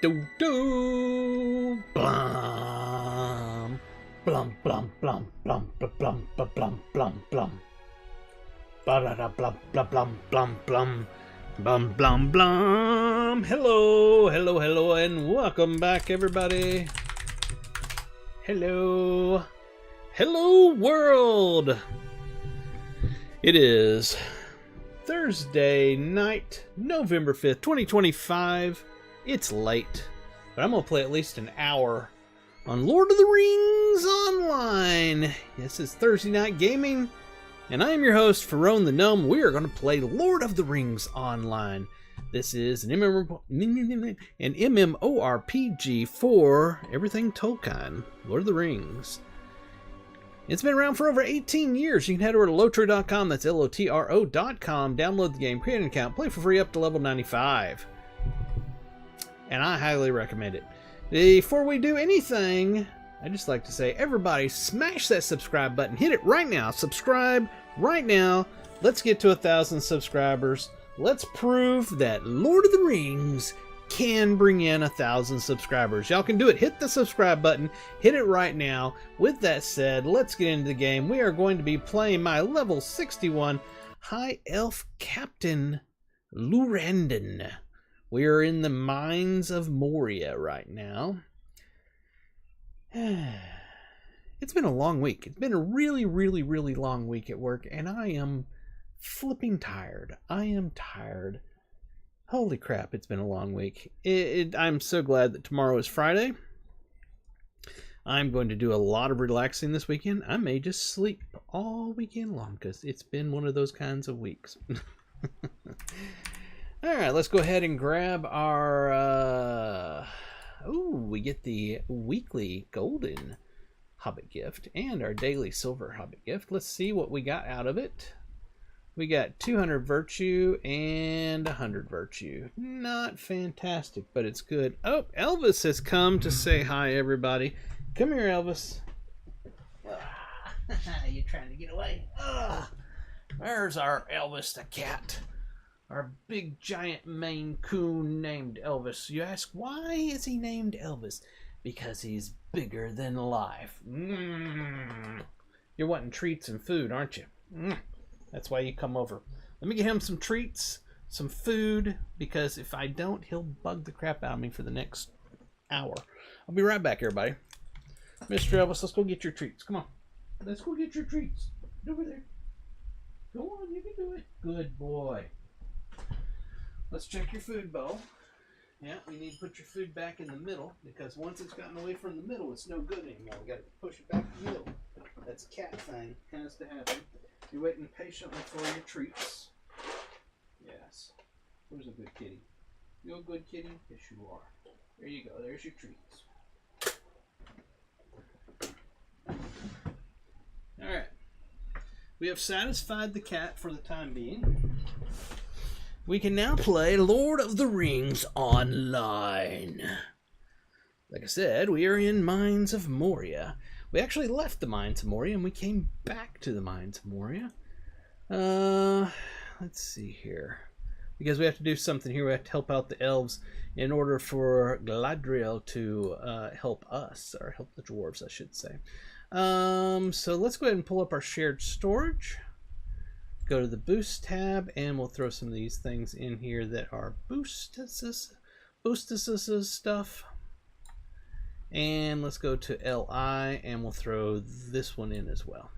do do blum blum blum blum blum blum blum blum blum ba da da blum blum blum blum blum blum blum blum. Hello, and welcome back, everybody. Hello world. It is Thursday night, November 5th, 2025. It's late, but I'm going to play at least an hour on Lord of the Rings Online. This is Thursday Night Gaming, and I am your host, Ferone the Gnome. We are going to play Lord of the Rings Online. This is an MMORPG for everything Tolkien, Lord of the Rings. It's been around for over 18 years. You can head over to lotro.com, that's LOTRO.com, download the game, create an account, play for free up to level 95. And I highly recommend it. Before we do anything, I'd just like to say, everybody smash that subscribe button. Hit it right now. Subscribe right now. Let's get to 1,000 subscribers. Let's prove that Lord of the Rings can bring in 1,000 subscribers. Y'all can do it. Hit the subscribe button. Hit it right now. With that said, let's get into the game. We are going to be playing my level 61 High Elf Captain Lurendon. We are in the Mines of Moria right now. It's been a long week. It's been a really long week at work, and I am flipping tired. I am tired. Holy crap, it's been a long week. I'm so glad that tomorrow is Friday. I'm going to do a lot of relaxing this weekend. I may just sleep all weekend long because it's been one of those kinds of weeks. All right, let's go ahead and grab our... we get the weekly golden Hobbit gift and our daily silver Hobbit gift. Let's see what we got out of it. We got 200 virtue and 100 virtue. Not fantastic, but it's good. Oh, Elvis has come to say hi, everybody. Come here, Elvis. You trying to get away? There's our Elvis the cat. Our big giant Maine Coon named Elvis. You ask, why is he named Elvis? Because he's bigger than life. You're wanting treats and food, aren't you? That's why you come over. Let me get him some treats, some food, because if I don't, he'll bug the crap out of me for the next hour. I'll be right back, everybody. Mr. Elvis, let's go get your treats. Come on. Let's go get your treats. Get over there. Go on, you can do it. Good boy. Let's check your food bowl. Yeah, we need to put your food back in the middle, because once it's gotten away from the middle, it's no good anymore. We got to push it back in the middle. That's a cat thing. Has to happen. You're waiting patiently for your treats. Yes. Where's a good kitty? You a good kitty? Yes, you are. There you go. There's your treats. Alright. We have satisfied the cat for the time being. We can now play Lord of the Rings Online. Like I said, we are in Mines of Moria. We actually left the Mines of Moria and we came back to the Mines of Moria. Let's see here. Because we have to do something here. We have to help out the elves in order for Galadriel to help us, or help the dwarves, I should say. So let's go ahead and pull up our shared storage. Go to the boost tab, and we'll throw some of these things in here that are boostus stuff. And let's go to LI, and we'll throw this one in as well.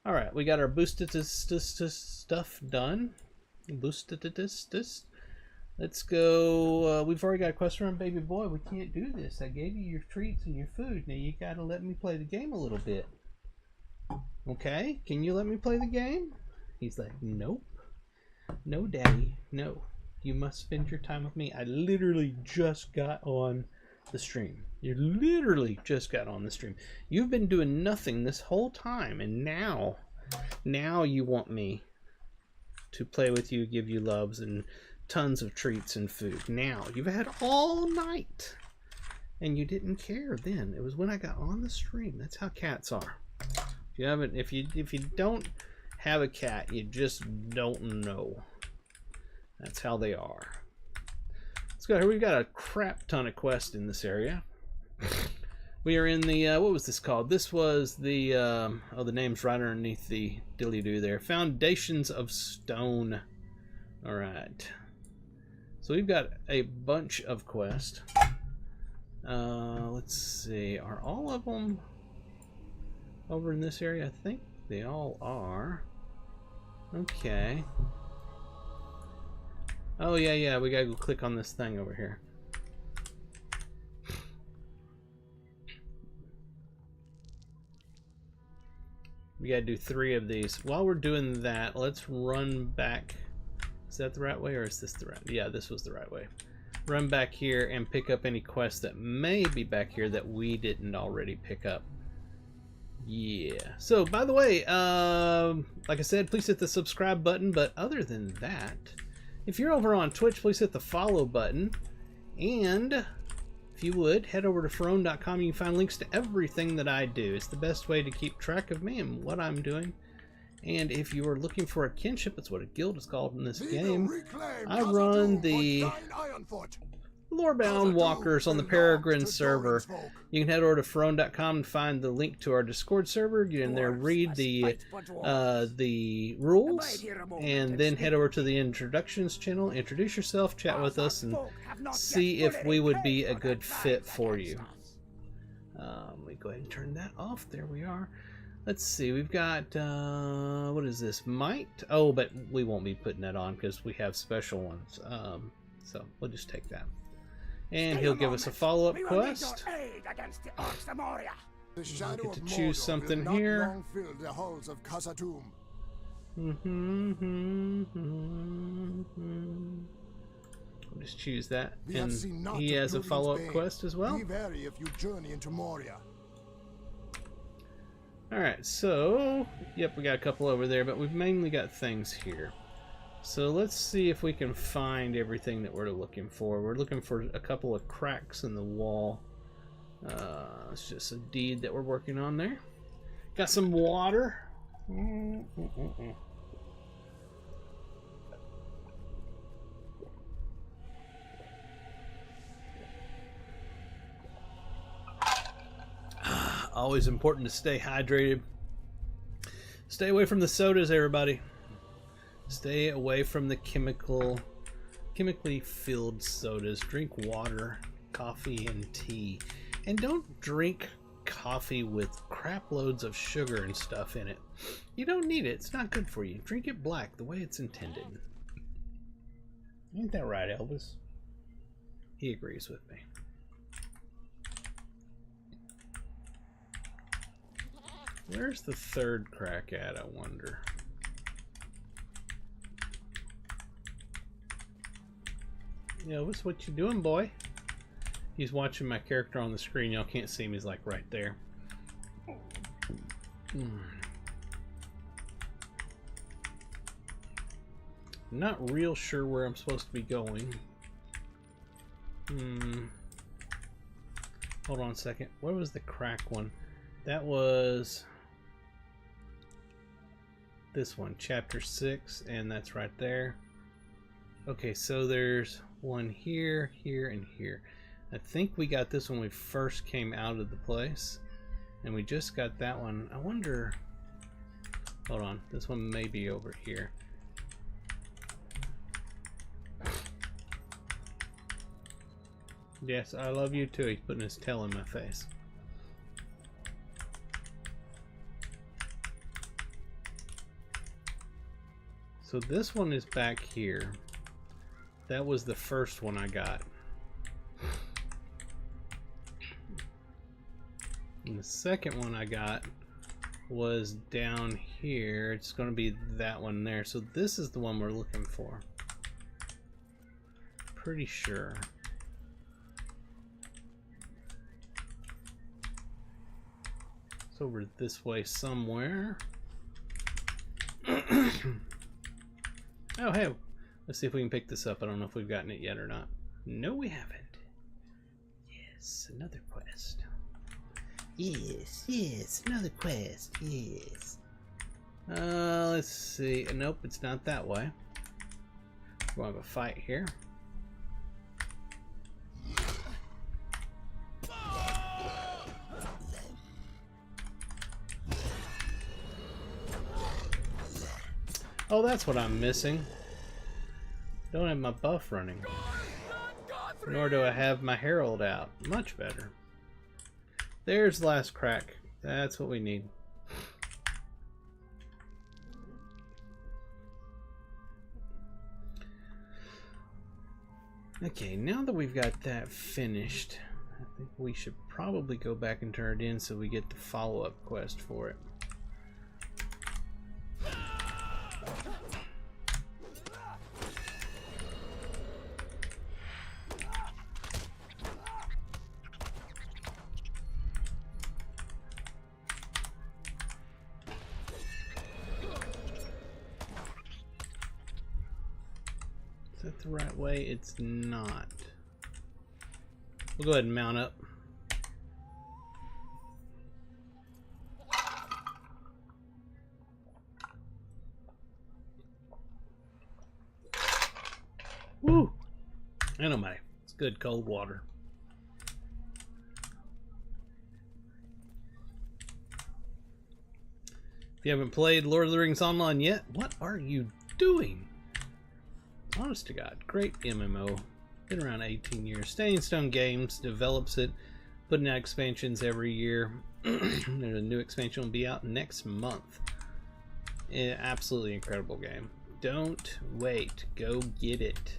All right, we got our boosted stuff done. Let's go. We've already got a question from Baby Boy. We can't do this. I gave you your treats and your food. Now you got to let me play the game a little bit. Okay, can you let me play the game? He's like, nope. No, Daddy, no. You must spend your time with me. I literally just got on the stream. You literally just got on the stream. You've been doing nothing this whole time, and now you want me to play with you, give you loves and tons of treats and food. Now, you've had all night, and you didn't care then. It was when I got on the stream. That's how cats are. If you don't have a cat, you just don't know. That's how they are. Let's go here. We've got a crap ton of quests in this area. We are in the, what was this called? This was the, oh, the name's right underneath the dilly-doo there. Foundations of Stone. Alright. So we've got a bunch of quests. Let's see. Are all of them over in this area? I think they all are. Okay. Oh, yeah, we gotta go click on this thing over here. We gotta do 3 of these. While we're doing that, let's run back. Is that the right way, or is this the right? Yeah, this was the right way. Run back here and pick up any quests that may be back here that we didn't already pick up. Yeah. So, by the way, like I said, please hit the subscribe button. But other than that, if you're over on Twitch, please hit the follow button. And if you would, head over to Ferone.com. You can find links to everything that I do. It's the best way to keep track of me and what I'm doing. And if you are looking for a kinship, it's what a guild is called in this game. I run the Lorebound Walkers on the Peregrine server. You can head over to Ferone.com and find the link to our Discord server. Get in there, read the rules, and then head over to the introductions channel, introduce yourself, chat with us, and see if we would be a good fit for you. Let me go ahead and turn that off. There we are. Let's see, we've got, what is this, Might? Oh, but we won't be putting that on because we have special ones. So we'll just take that. And he'll give us a follow-up quest. We get to choose something here. We'll just choose that. And he has a follow-up quest as well. Alright, so, yep, we got a couple over there, but we've mainly got things here. So let's see if we can find everything that we're looking for. We're looking for a couple of cracks in the wall. It's just a deed that we're working on there. Got some water. Always important to stay hydrated. Stay away from the sodas, everybody. Stay away from the chemically filled sodas. Drink water, coffee, and tea. And don't drink coffee with crap loads of sugar and stuff in it. You don't need it. It's not good for you. Drink it black, the way it's intended. Ain't that right, Elvis? He agrees with me. Where's the third crack at, I wonder? Elvis, what you doing, boy? He's watching my character on the screen. Y'all can't see him. He's like right there. Not real sure where I'm supposed to be going. Hold on a second. What was the crack one? That was this one, chapter 6, and that's right there. Okay, so there's one here, here, and here. I think we got this when we first came out of the place, and we just got that one. I wonder, hold on, this one may be over here. Yes, I love you too. He's putting his tail in my face. So this one is back here. That was the first one I got. And the second one I got was down here. It's going to be that one there. So this is the one we're looking for. Pretty sure. It's over this way somewhere. Oh, hey, let's see if we can pick this up. I don't know if we've gotten it yet or not. No, we haven't. Yes, another quest. Yes, another quest. Yes. Let's see. Nope, it's not that way. We'll have a fight here. Oh, that's what I'm missing. Don't have my buff running. Nor do I have my herald out. Much better. There's the last crack. That's what we need. Okay, now that we've got that finished, I think we should probably go back and turn it in so we get the follow-up quest for it. Is that the right way? It's not. We'll go ahead and mount up. Woo! Anyway, it's good cold water. If you haven't played Lord of the Rings Online yet, what are you doing? Honest to God, great MMO. Been around 18 years. Staying Stone Games develops it, putting out expansions every year. There's a new expansion will be out next month. Absolutely incredible game. Don't wait. Go get it.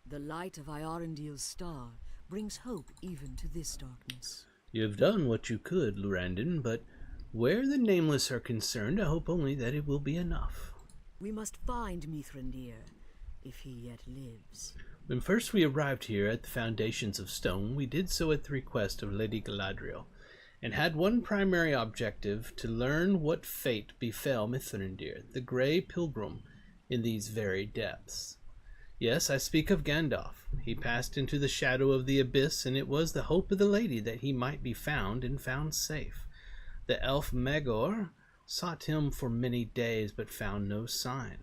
The light of Iarendil's star brings hope even to this darkness. You have done what you could, Lurandon, but where the Nameless are concerned, I hope only that it will be enough. We must find Mithrandir, if he yet lives. When first we arrived here at the Foundations of Stone, we did so at the request of Lady Galadriel, and had one primary objective, to learn what fate befell Mithrandir, the Grey Pilgrim, in these very depths. Yes, I speak of Gandalf. He passed into the shadow of the abyss, and it was the hope of the lady that he might be found, and found safe. The elf Magor sought him for many days, but found no sign.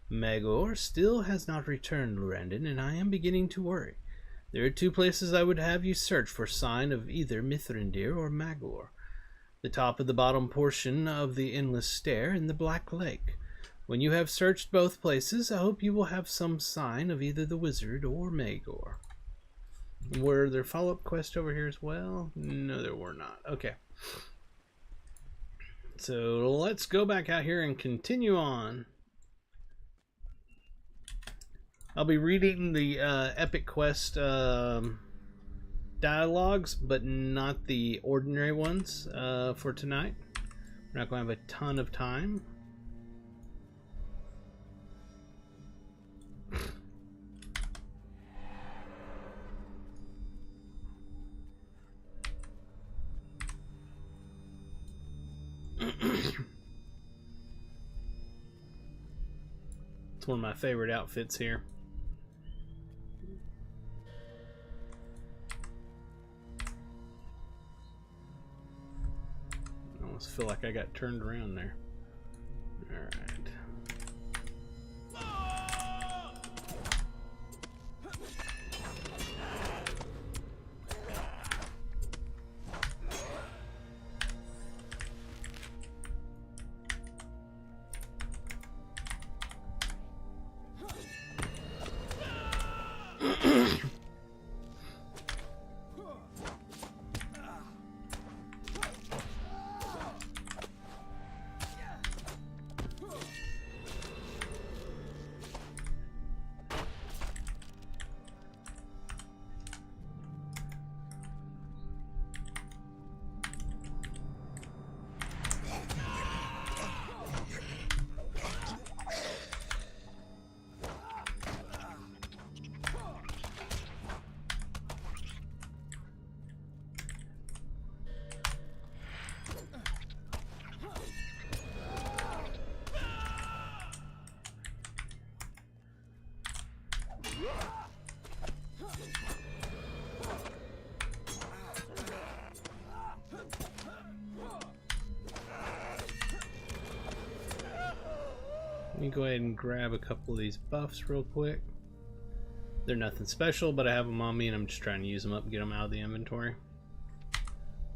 Magor still has not returned, Lurandon, and I am beginning to worry. There are two places I would have you search for sign of either Mithrandir or Magor. The top of the bottom portion of the Endless Stair and the Black Lake. When you have searched both places, I hope you will have some sign of either the wizard or Magor. Were there follow-up quests over here as well? No, there were not. Okay. So let's go back out here and continue on. I'll be reading the Epic Quest dialogues, but not the ordinary ones for tonight. We're not going to have a ton of time. It's one of my favorite outfits here. I almost feel like I got turned around there. All right. Let me go ahead and grab a couple of these buffs real quick. They're nothing special, but I have them on me and I'm just trying to use them up and get them out of the inventory.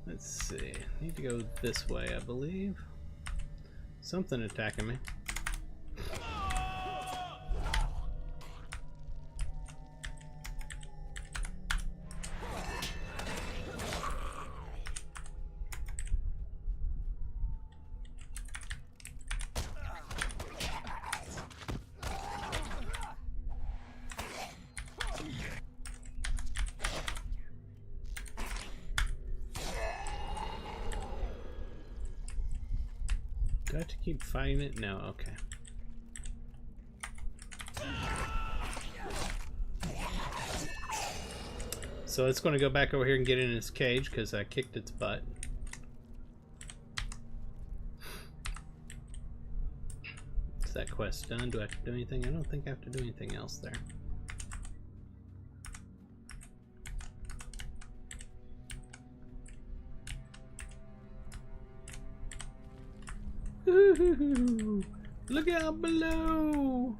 Let's see. Need to go this way, I believe. Something attacking me. Do I have to keep fighting it? No, okay. So it's going to go back over here and get in its cage because I kicked its butt. Is that quest done? Do I have to do anything? I don't think I have to do anything else there. Ooh, look out below!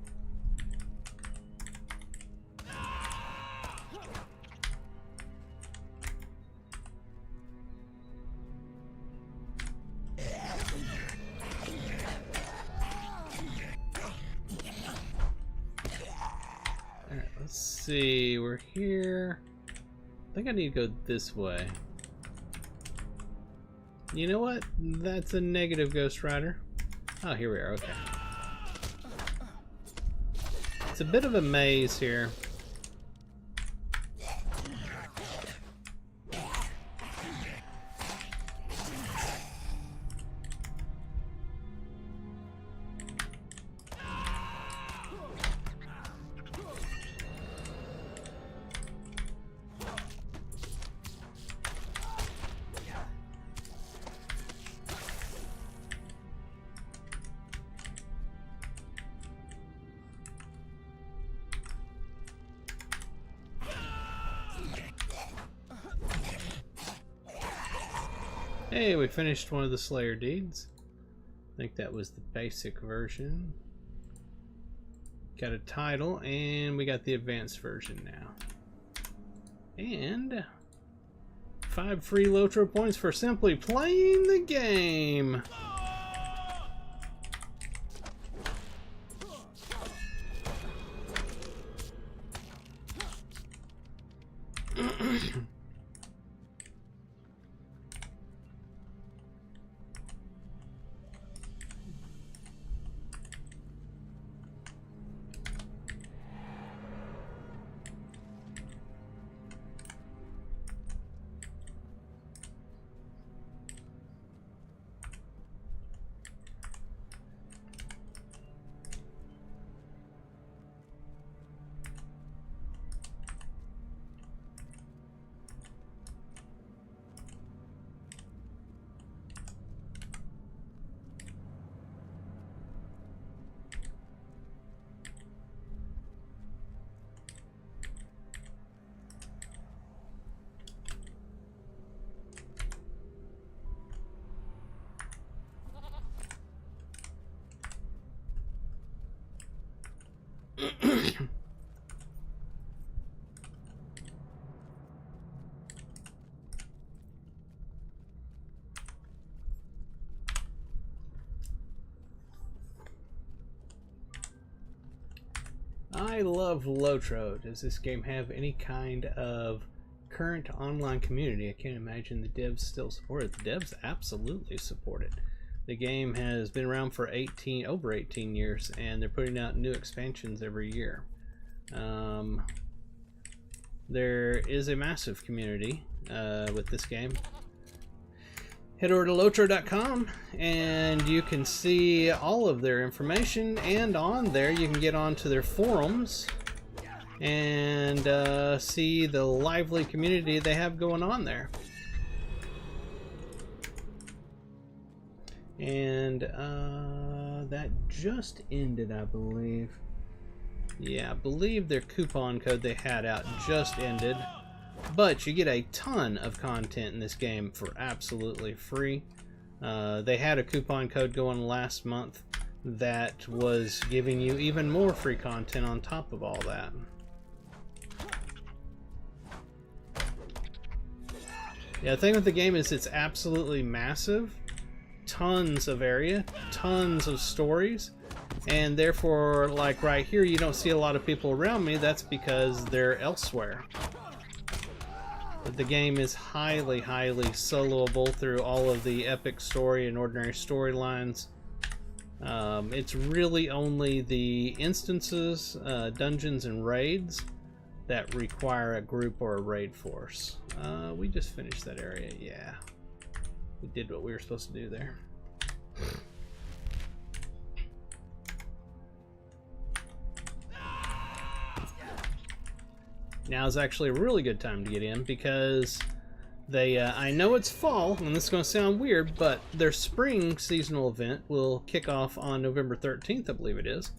Alright, let's see. We're here. I think I need to go this way. You know what? That's a negative Ghost Rider. Oh, here we are. Okay. It's a bit of a maze here. Hey, we finished one of the Slayer deeds. I think that was the basic version. Got a title, and we got the advanced version now. And 5 free Lotro points for simply playing the game. I love Lotro. Does this game have any kind of current online community? I can't imagine the devs still support it. The devs absolutely support it. The game has been around for over 18 years, and they're putting out new expansions every year. There is a massive community with this game. Head over to Lotro.com and you can see all of their information, and on there you can get onto their forums and see the lively community they have going on there. And that just ended, I believe. Yeah, I believe their coupon code they had out just ended. But you get a ton of content in this game for absolutely free. They had a coupon code going last month that was giving you even more free content on top of all that. Yeah, the thing with the game is it's absolutely massive. Tons of area, tons of stories, and therefore, like right here, you don't see a lot of people around me. That's because they're elsewhere. But the game is highly, highly soloable through all of the epic story and ordinary storylines. It's really only the instances, dungeons, and raids that require a group or a raid force. We just finished that area, yeah. We did what we were supposed to do there. Now is actually a really good time to get in because they, I know it's fall, and this is going to sound weird, but their spring seasonal event will kick off on November 13th, I believe it is,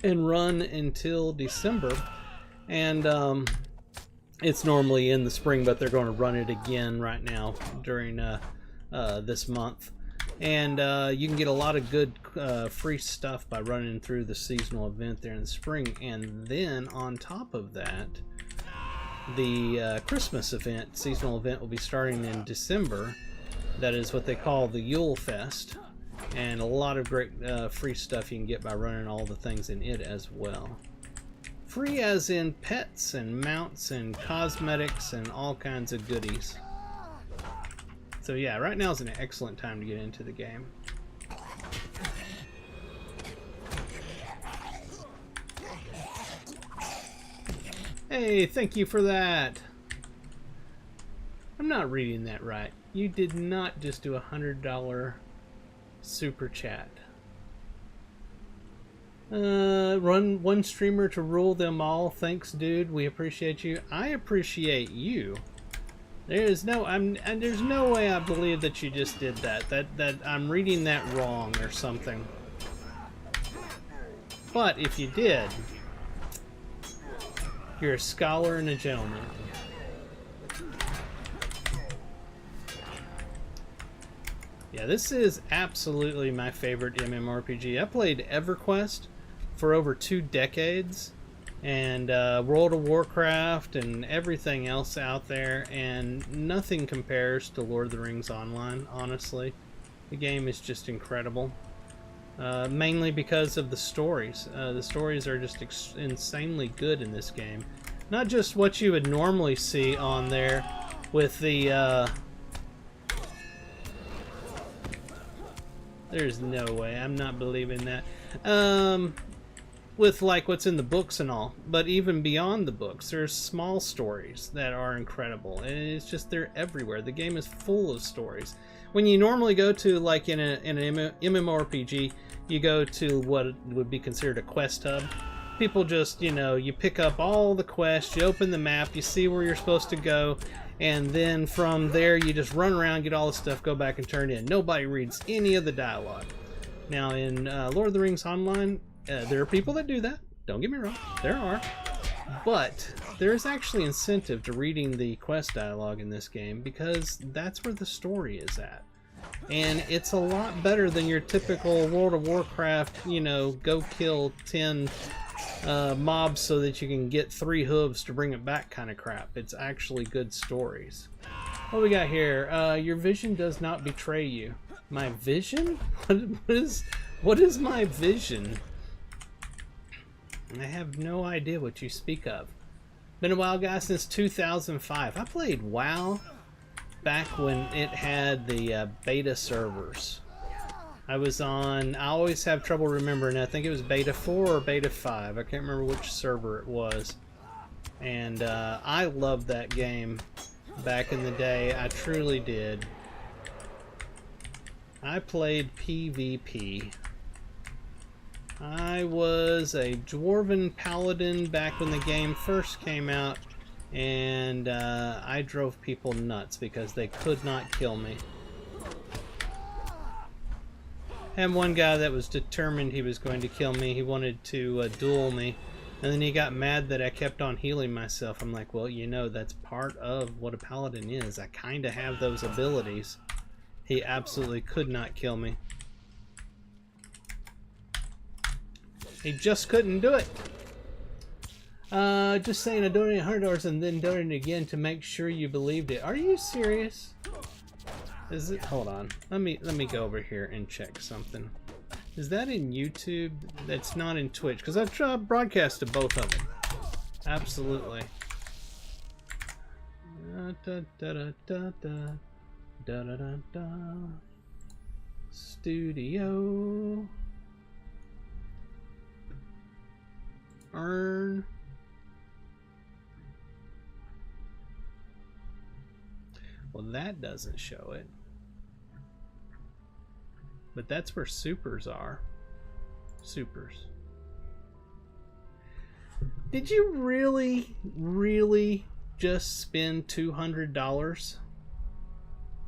and run until December. And it's normally in the spring, but they're going to run it again right now during this month. And you can get a lot of good free stuff by running through the seasonal event there in the spring. And then on top of that, the Christmas event, seasonal event, will be starting in December. That is what they call the Yule Fest. And a lot of great free stuff you can get by running all the things in it as well. Free as in pets and mounts and cosmetics and all kinds of goodies. So yeah, right now is an excellent time to get into the game. Hey, thank you for that. I'm not reading that right. You did not just do a $100 super chat. Run one streamer to rule them all. Thanks, dude. We appreciate you. I appreciate you. There's no way I believe that you just did that. That I'm reading that wrong or something. But if you did, you're a scholar and a gentleman. Yeah, this is absolutely my favorite MMORPG. I played EverQuest for over 2 decades, and World of Warcraft and everything else out there, and nothing compares to Lord of the Rings Online, honestly. The game is just incredible. Mainly because of the stories. The stories are just insanely good in this game. Not just what you would normally see on there with the... There's no way. I'm not believing that. With like what's in the books and all. But even beyond the books, there's small stories that are incredible. And it's just, they're everywhere. The game is full of stories. When you normally go to, like in an MMORPG, you go to what would be considered a quest hub. People just, you know, you pick up all the quests, you open the map, you see where you're supposed to go, and then from there you just run around, get all the stuff, go back and turn in. Nobody reads any of the dialogue. Now in Lord of the Rings Online, there are people that do that. Don't get me wrong, there are. But there's actually incentive to reading the quest dialogue in this game because that's where the story is at. And it's a lot better than your typical World of Warcraft, you know, go kill 10 mobs so that you can get 3 hooves to bring it back kind of crap. It's actually good stories. What we got here? Your vision does not betray you. My vision? What is my vision? I have no idea what you speak of. Been a WoW guy since 2005. I played WoW back when it had the beta servers. I always have trouble remembering. I think it was beta 4 or beta 5. I can't remember which server it was. And I loved that game back in the day. I truly did. I played PvP. I was a Dwarven Paladin back when the game first came out, and I drove people nuts because they could not kill me. Had one guy that was determined he was going to kill me. He wanted to duel me, and then he got mad that I kept on healing myself. I'm like, well, you know, that's part of what a Paladin is. I kind of have those abilities. He absolutely could not kill me. He just couldn't do it. Just saying I donated $100 and then donated again to make sure you believed it. Are you serious? Is it? Hold on. Let me go over here and check something. Is that in YouTube? That's not in Twitch, because I've broadcasted both of them. Absolutely. Studio. Earn. Well, that doesn't show it. But that's where supers are. Supers. Did you really just spend $200?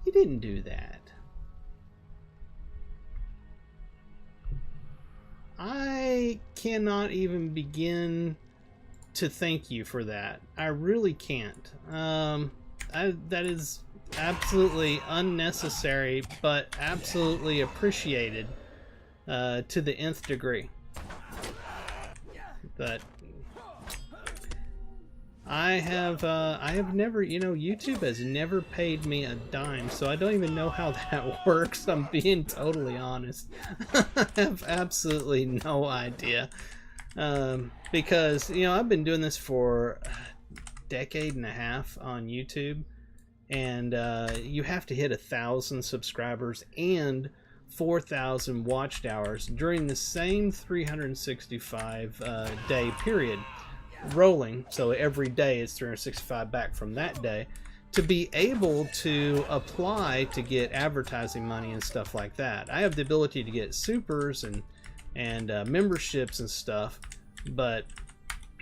You didn't do that. I cannot even begin to thank you for that. I really can't. That is absolutely unnecessary, but absolutely appreciated to the nth degree. But I have never, you know, YouTube has never paid me a dime, so I don't even know how that works. I'm being totally honest. I have absolutely no idea. Because, you know, I've been doing this for a decade and a half on YouTube, and you have to hit 1,000 subscribers and 4,000 watched hours during the same 365 day period, rolling. So every day is 365 back from that day, to be able to apply to get advertising money and stuff like that. I have the ability to get supers and memberships and stuff, but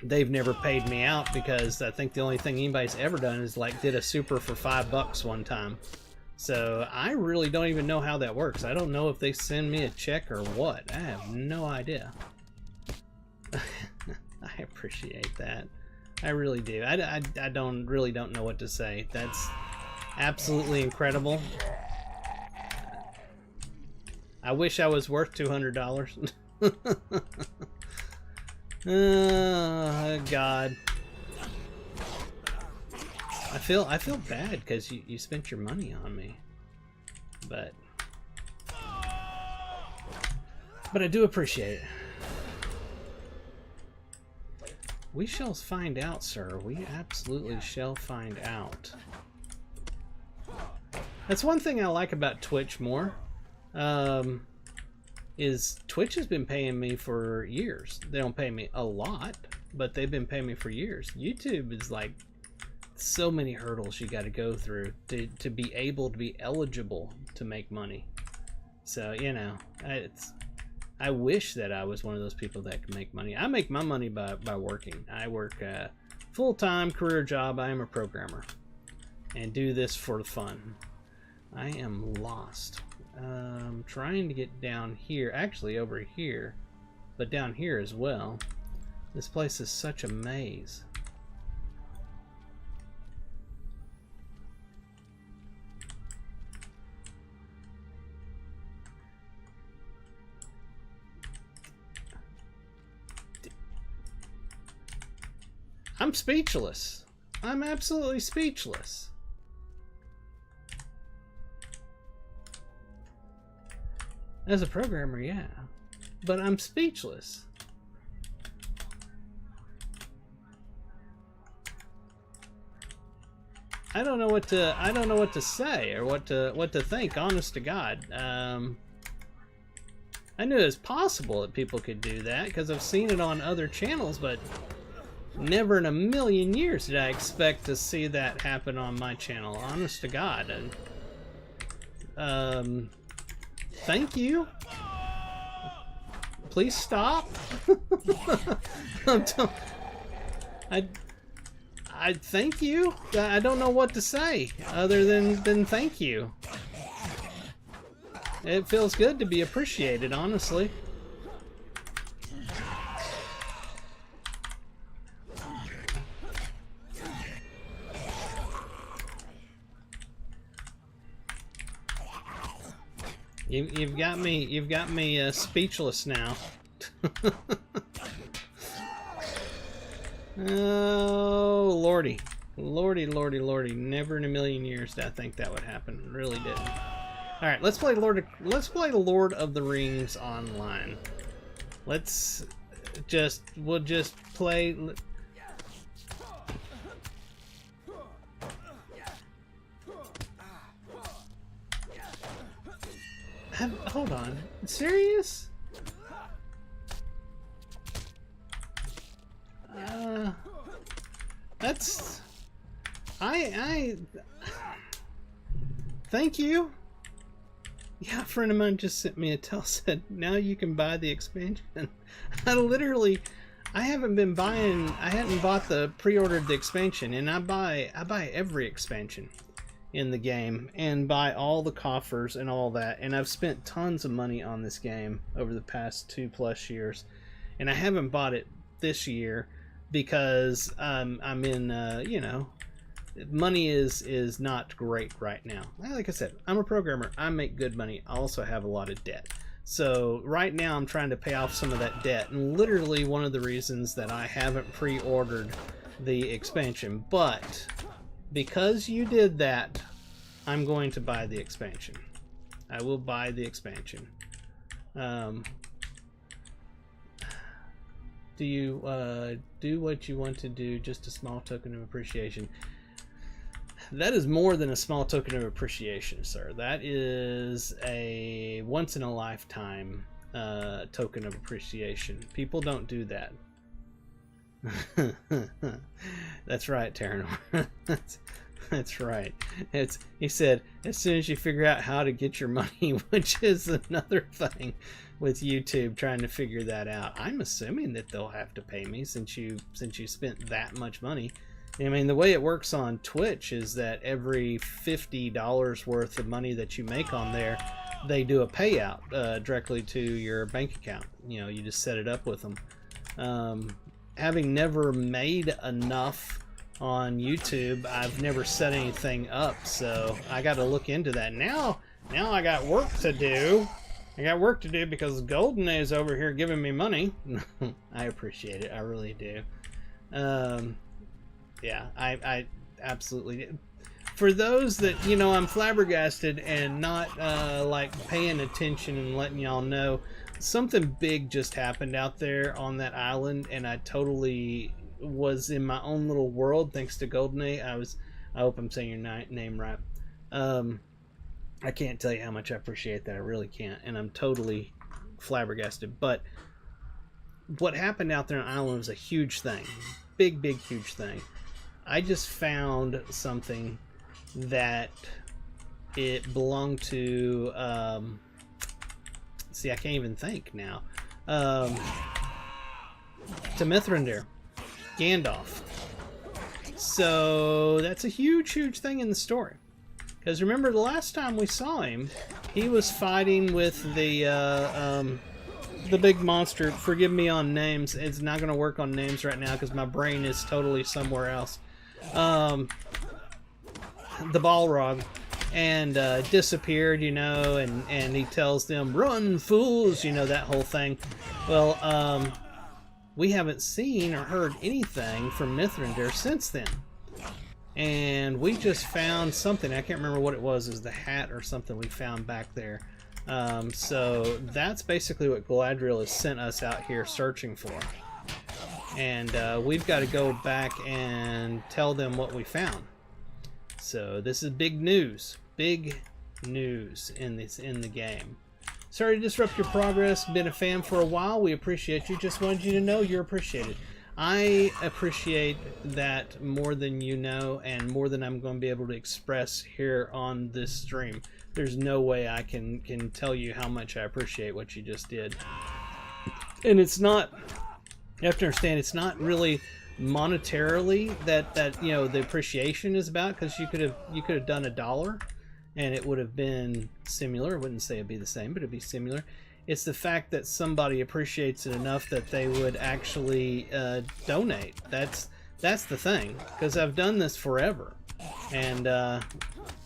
they've never paid me out, because I think the only thing anybody's ever done is like did a super for $5 one time. So I really don't even know how that works. I don't know if they send me a check or what. I have no idea. I appreciate that. I really do. I really don't know what to say. That's absolutely incredible. I wish I was worth $200. Oh, God. I feel bad because you spent your money on me, but I do appreciate it. We shall find out, sir. We absolutely shall find out. That's one thing I like about Twitch more. Is Twitch has been paying me for years. They don't pay me a lot, but they've been paying me for years. YouTube is like so many hurdles you got to go through to be able to be eligible to make money. So, you know, I wish that I was one of those people that could make money. I make my money by working. I work a full-time career job. I am a programmer and do this for fun. I am lost. Trying to get down here, actually over here, but down here as well. This place is such a maze. I'm speechless. I'm absolutely speechless. As a programmer, yeah, but I'm speechless. I don't know what to say or what to think, honest to God. I knew it was possible that people could do that because I've seen it on other channels, but never in a million years did I expect to see that happen on my channel, honest to God. And thank you. Please stop. I thank you. I don't know what to say other than thank you. It feels good to be appreciated, honestly. You've got me speechless now. Oh, lordy. Lordy, lordy, lordy. Never in a million years did I think that would happen. Really didn't. Alright, let's play Lord of the Rings online. We'll just play. Hold on. Serious? That's... Thank you. Yeah, a friend of mine just sent me a tell, said, now you can buy the expansion. I hadn't bought pre-ordered the expansion, and I buy every expansion in the game, and buy all the coffers and all that, and I've spent tons of money on this game over the past 2+ years, and I haven't bought it this year because I'm in, you know, money is not great right now. Like I said, I'm a programmer. I make good money. I also have a lot of debt. So right now I'm trying to pay off some of that debt, and literally one of the reasons that I haven't pre-ordered the expansion. But because you did that, I'm going to buy the expansion. I will buy the expansion. Do you do what you want to do, just a small token of appreciation? That is more than a small token of appreciation, sir. That is a once-in-a-lifetime token of appreciation. People don't do that. That's right, Terranor. That's right. He said, as soon as you figure out how to get your money, which is another thing with YouTube, trying to figure that out. I'm assuming that they'll have to pay me since you spent that much money. I mean, the way it works on Twitch is that every $50 worth of money that you make on there, they do a payout directly to your bank account. You know, you just set it up with them. Having never made enough on YouTube, I've never set anything up, so I got to look into that. Now I got work to do. I got work to do because Golden is over here giving me money. I appreciate it. I really do. Yeah, I absolutely do. For those that, you know, I'm flabbergasted and not like paying attention and letting y'all know, something big just happened out there on that island, and I totally was in my own little world thanks to GoldenEye. I hope I'm saying your name right. I can't tell you how much I appreciate that. I really can't, and I'm totally flabbergasted. But what happened out there on the island was a huge thing, big huge thing. I just found something that it belonged to, see, I can't even think now, to Mithrandir, Gandalf. So that's a huge thing in the story. Because remember, the last time we saw him, he was fighting with the big monster. Forgive me on names. It's not going to work on names right now because my brain is totally somewhere else. The Balrog, and disappeared, you know, and he tells them, "Run, fools," you know, that whole thing. Well, we haven't seen or heard anything from Mithrandir since then. And we just found something. I can't remember what it was. It was the hat or something we found back there. So that's basically what Galadriel has sent us out here searching for. And we've got to go back and tell them what we found. So this is big news in the game. Sorry to disrupt your progress. Been a fan for a while. We appreciate you. Just wanted you to know you're appreciated. I appreciate that more than you know, and more than I'm going to be able to express here on this stream. There's no way I can tell you how much I appreciate what you just did. And it's not, you have to understand, it's not really monetarily that you know the appreciation is about, because you could have done $1 and it would have been similar. I wouldn't say it'd be the same, but it'd be similar. It's the fact that somebody appreciates it enough that they would actually donate. That's the thing, because I've done this forever, and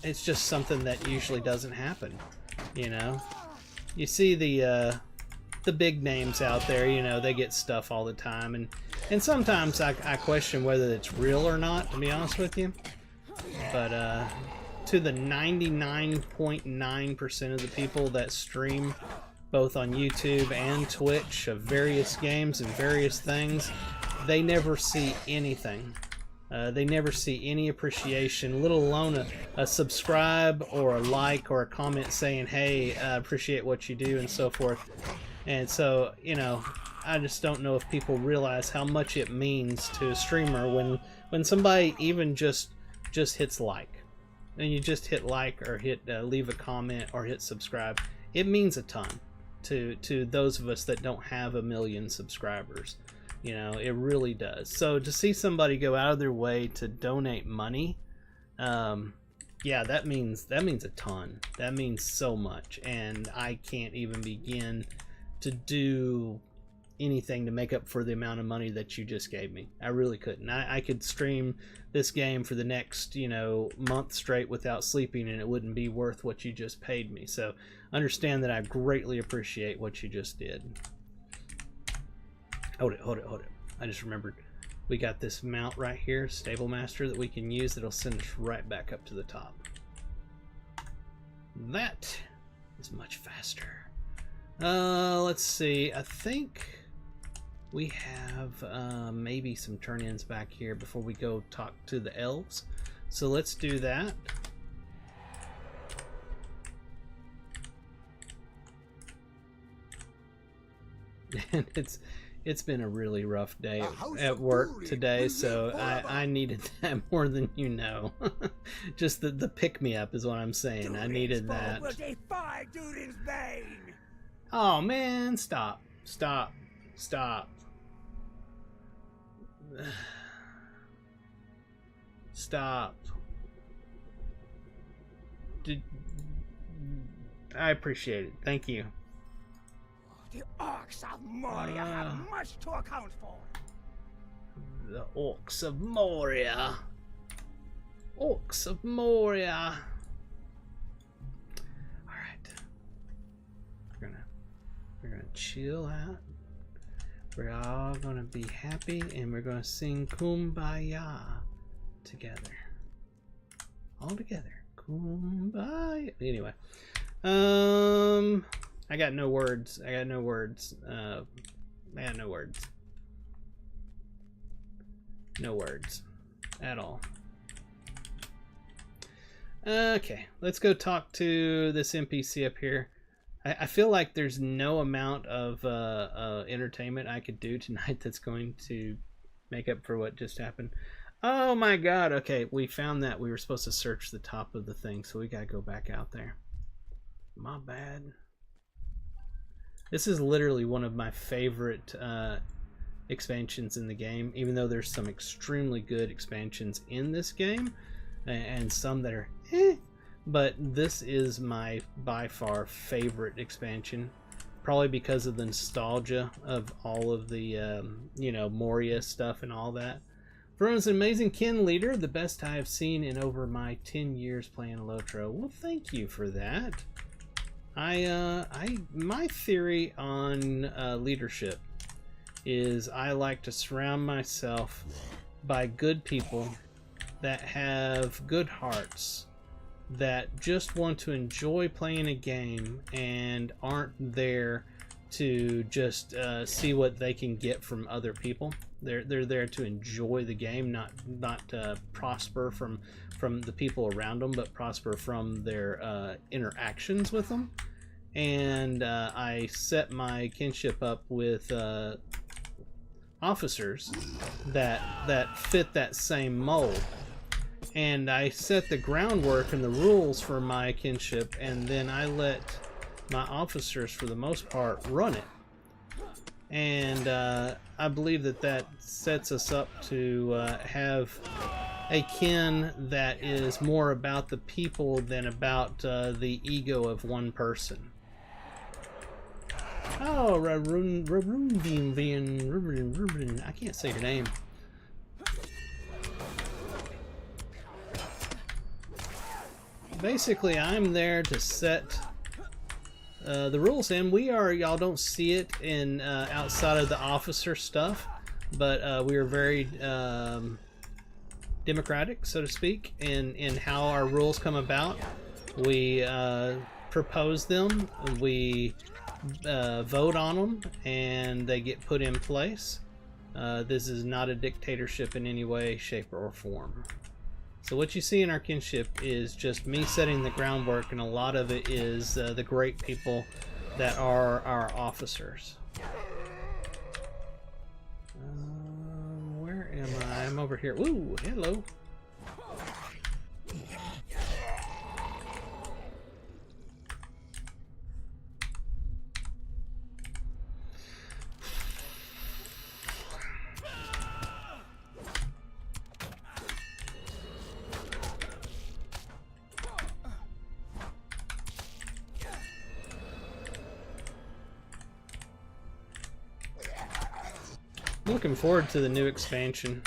it's just something that usually doesn't happen. You know, you see the the big names out there, you know, they get stuff all the time, and sometimes I question whether it's real or not, to be honest with you. But to the 99.9% of the people that stream both on YouTube and Twitch of various games and various things, they never see anything. They never see any appreciation, let alone a subscribe or a like or a comment saying, hey, I appreciate what you do and so forth. And so, you know, I just don't know if people realize how much it means to a streamer when somebody even just hits like. And you just hit like or hit leave a comment or hit subscribe. It means a ton to those of us that don't have 1 million subscribers. You know, it really does. So to see somebody go out of their way to donate money, yeah, that means a ton. That means so much, and I can't even begin to do anything to make up for the amount of money that you just gave me. I really couldn't. I could stream this game for the next, you know, month straight without sleeping, and it wouldn't be worth what you just paid me. So understand that I greatly appreciate what you just did. Hold it. I just remembered we got this mount right here, Stable Master, that we can use that'll send us right back up to the top. That is much faster. Let's see. I think we have maybe some turn-ins back here before we go talk to the elves. So let's do that. And it's been a really rough day at work today, so I needed that more than you know. Just the pick-me-up is what I'm saying. I needed that. Oh man, stop. Stop. I appreciate it. Thank you. The Orcs of Moria have much to account for. The Orcs of Moria. Orcs of Moria. Alright. We're gonna chill out. We're all gonna be happy and we're gonna sing Kumbaya together. All together. Kumbaya. Anyway. I got no words. I got no words. No words at all. Okay, let's go talk to this NPC up here. I feel like there's no amount of entertainment I could do tonight that's going to make up for what just happened. Oh my god, okay, we found that. We were supposed to search the top of the thing, so we gotta go back out there. My bad. This is literally one of my favorite expansions in the game, even though there's some extremely good expansions in this game and some that are but this is my by far favorite expansion, probably because of the nostalgia of all of the you know, Moria stuff and all that. Verona's an amazing kin leader, the best I have seen in over my 10 years playing Lotro. Well, thank you for that. My theory on leadership is I like to surround myself by good people that have good hearts, that just want to enjoy playing a game and aren't there to just see what they can get from other people. They're there to enjoy the game, not prosper from the people around them, but prosper from their interactions with them. And I set my kinship up with officers that fit that same mold. And I set the groundwork and the rules for my kinship, and then I let my officers, for the most part, run it. And I believe that sets us up to have a kin that is more about the people than about the ego of one person. Oh, I can't say your name. Basically, I'm there to set the rules, and y'all don't see it in outside of the officer stuff, but we are very democratic, so to speak, in how our rules come about. We propose them, we vote on them, and they get put in place. This is not a dictatorship in any way, shape, or form. So what you see in our kinship is just me setting the groundwork, and a lot of it is the great people that are our officers. Where am I? I'm over here. Ooh, hello. Looking forward to the new expansion.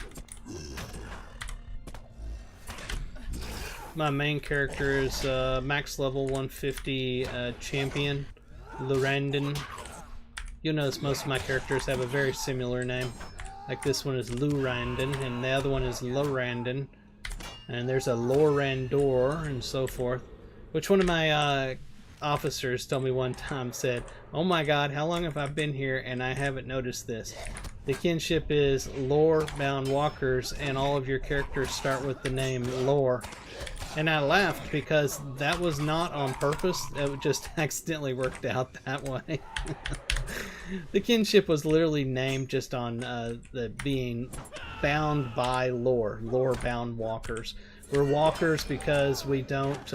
My main character is max level 150 champion, Lurandon. You'll notice most of my characters have a very similar name. Like this one is Lurandon, and the other one is Lorandon. And there's a Lorandor, and so forth. Which one of my officers told me one time, said, "Oh my god, how long have I been here and I haven't noticed this?" The kinship is lore-bound walkers, and all of your characters start with the name Lore. And I laughed because that was not on purpose. It just accidentally worked out that way. The kinship was literally named just on the being bound by lore. Lore-bound walkers. We're walkers because we don't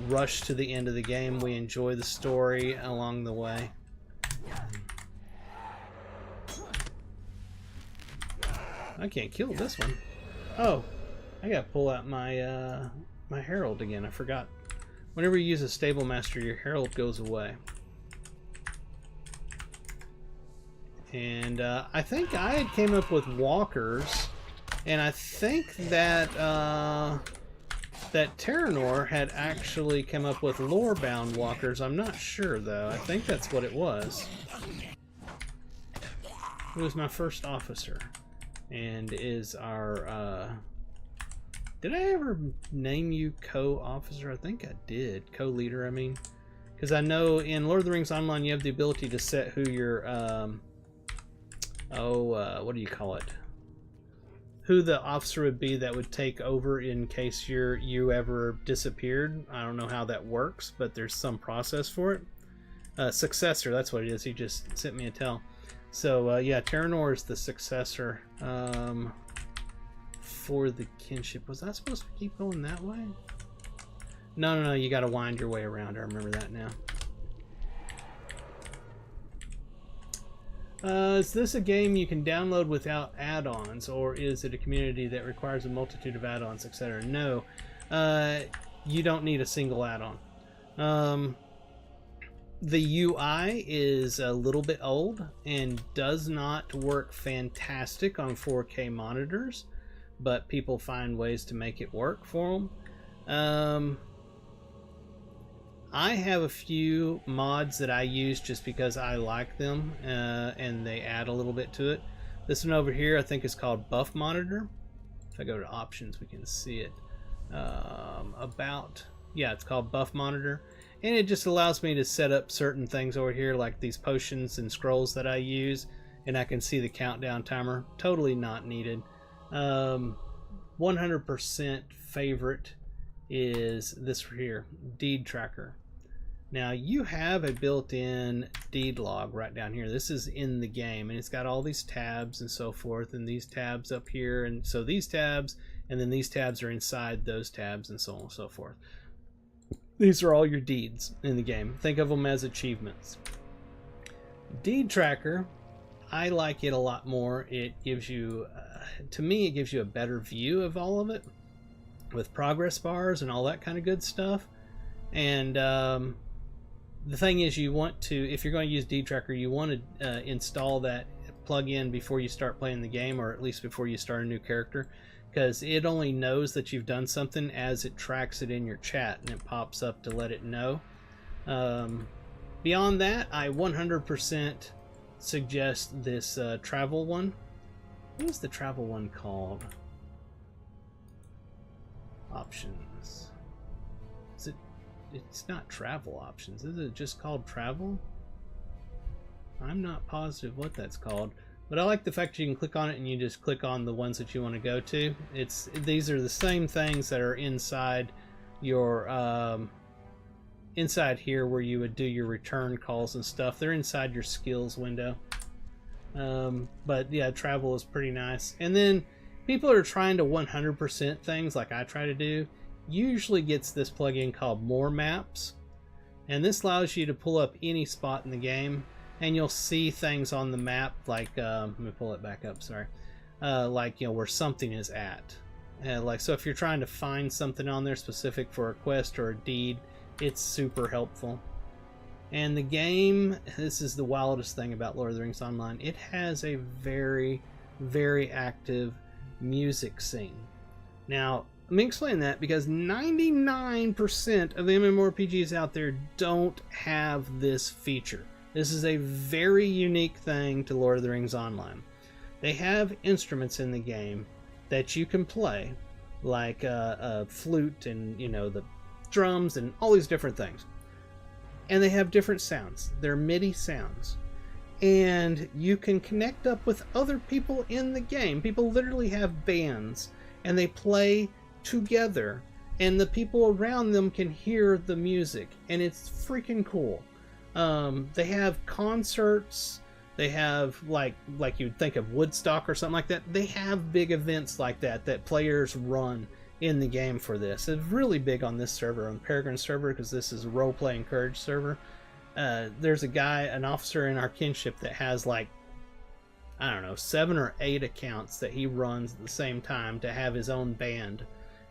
rush to the end of the game. We enjoy the story along the way. I can't kill this one. Oh, I gotta pull out my my herald again. I forgot. Whenever you use a stable master, your herald goes away. And I think I had came up with walkers, and I think that that Terranor had actually come up with lore-bound walkers. I'm not sure though. I think that's what it was. It was my first officer. And is our did I ever name you co-officer? I think I did. Co-leader, I mean, because I know in Lord of the Rings Online you have the ability to set who your what do you call it, who the officer would be that would take over in case you ever disappeared. I don't know how that works, but there's some process for it. Successor, that's what it is. He just sent me a tell. So yeah, Terranor is the successor for the kinship. Was I supposed to keep going that way? No, you gotta wind your way around. I remember that now. Is this a game you can download without add-ons, or is it a community that requires a multitude of add-ons, etc.? No, you don't need a single add-on. The UI is a little bit old and does not work fantastic on 4K monitors, but people find ways to make it work for them. I have a few mods that I use just because I like them, and they add a little bit to it. This one over here I think is called Buff Monitor. If I go to options we can see it. Yeah, it's called Buff Monitor. And it just allows me to set up certain things over here, like these potions and scrolls that I use, and I can see the countdown timer. Totally not needed. 100% favorite is this here, Deed Tracker. Now you have a built-in deed log right down here. This is in the game, and it's got all these tabs and so forth, and these tabs up here, and so these tabs, and then these tabs are inside those tabs, and so on and so forth. These are all your deeds in the game. Think of them as achievements. Deed Tracker, I like it a lot more. It gives you, to me, it gives you a better view of all of it with progress bars and all that kind of good stuff. And the thing is, you want to, if you're going to use Deed Tracker, you want to install that plugin before you start playing the game, or at least before you start a new character, because it only knows that you've done something as it tracks it in your chat, and it pops up to let it know. Beyond that, I 100% suggest this travel one. What is the travel one called? Options. Is it? It's not travel options. Is it just called travel? I'm not positive what that's called. But I like the fact you can click on it and you just click on the ones that you want to go to. These are the same things that are inside your inside here where you would do your return calls and stuff. They're inside your skills window. But yeah, travel is pretty nice. And then people are trying to 100% things like I try to do. Usually gets this plugin called More Maps. And this allows you to pull up any spot in the game. And you'll see things on the map like, let me pull it back up, sorry. Like, you know, where something is at. Like, so if you're trying to find something on there specific for a quest or a deed, it's super helpful. And the game, this is the wildest thing about Lord of the Rings Online, it has a very, very active music scene. Now, let me explain that because 99% of MMORPGs out there don't have this feature. This is a very unique thing to Lord of the Rings Online. They have instruments in the game that you can play, like a flute and, you know, the drums and all these different things. And they have different sounds. They're MIDI sounds. And you can connect up with other people in the game. People literally have bands and they play together. And the people around them can hear the music. And it's freaking cool. They have concerts. They have like you'd think of Woodstock or something like that. They have big events like that players run in the game for this. It's really big on this server, on Peregrine server, because this is a role-play encouraged server. There's a guy, an officer in our kinship that has like, I don't know, 7 or 8 accounts that he runs at the same time to have his own band.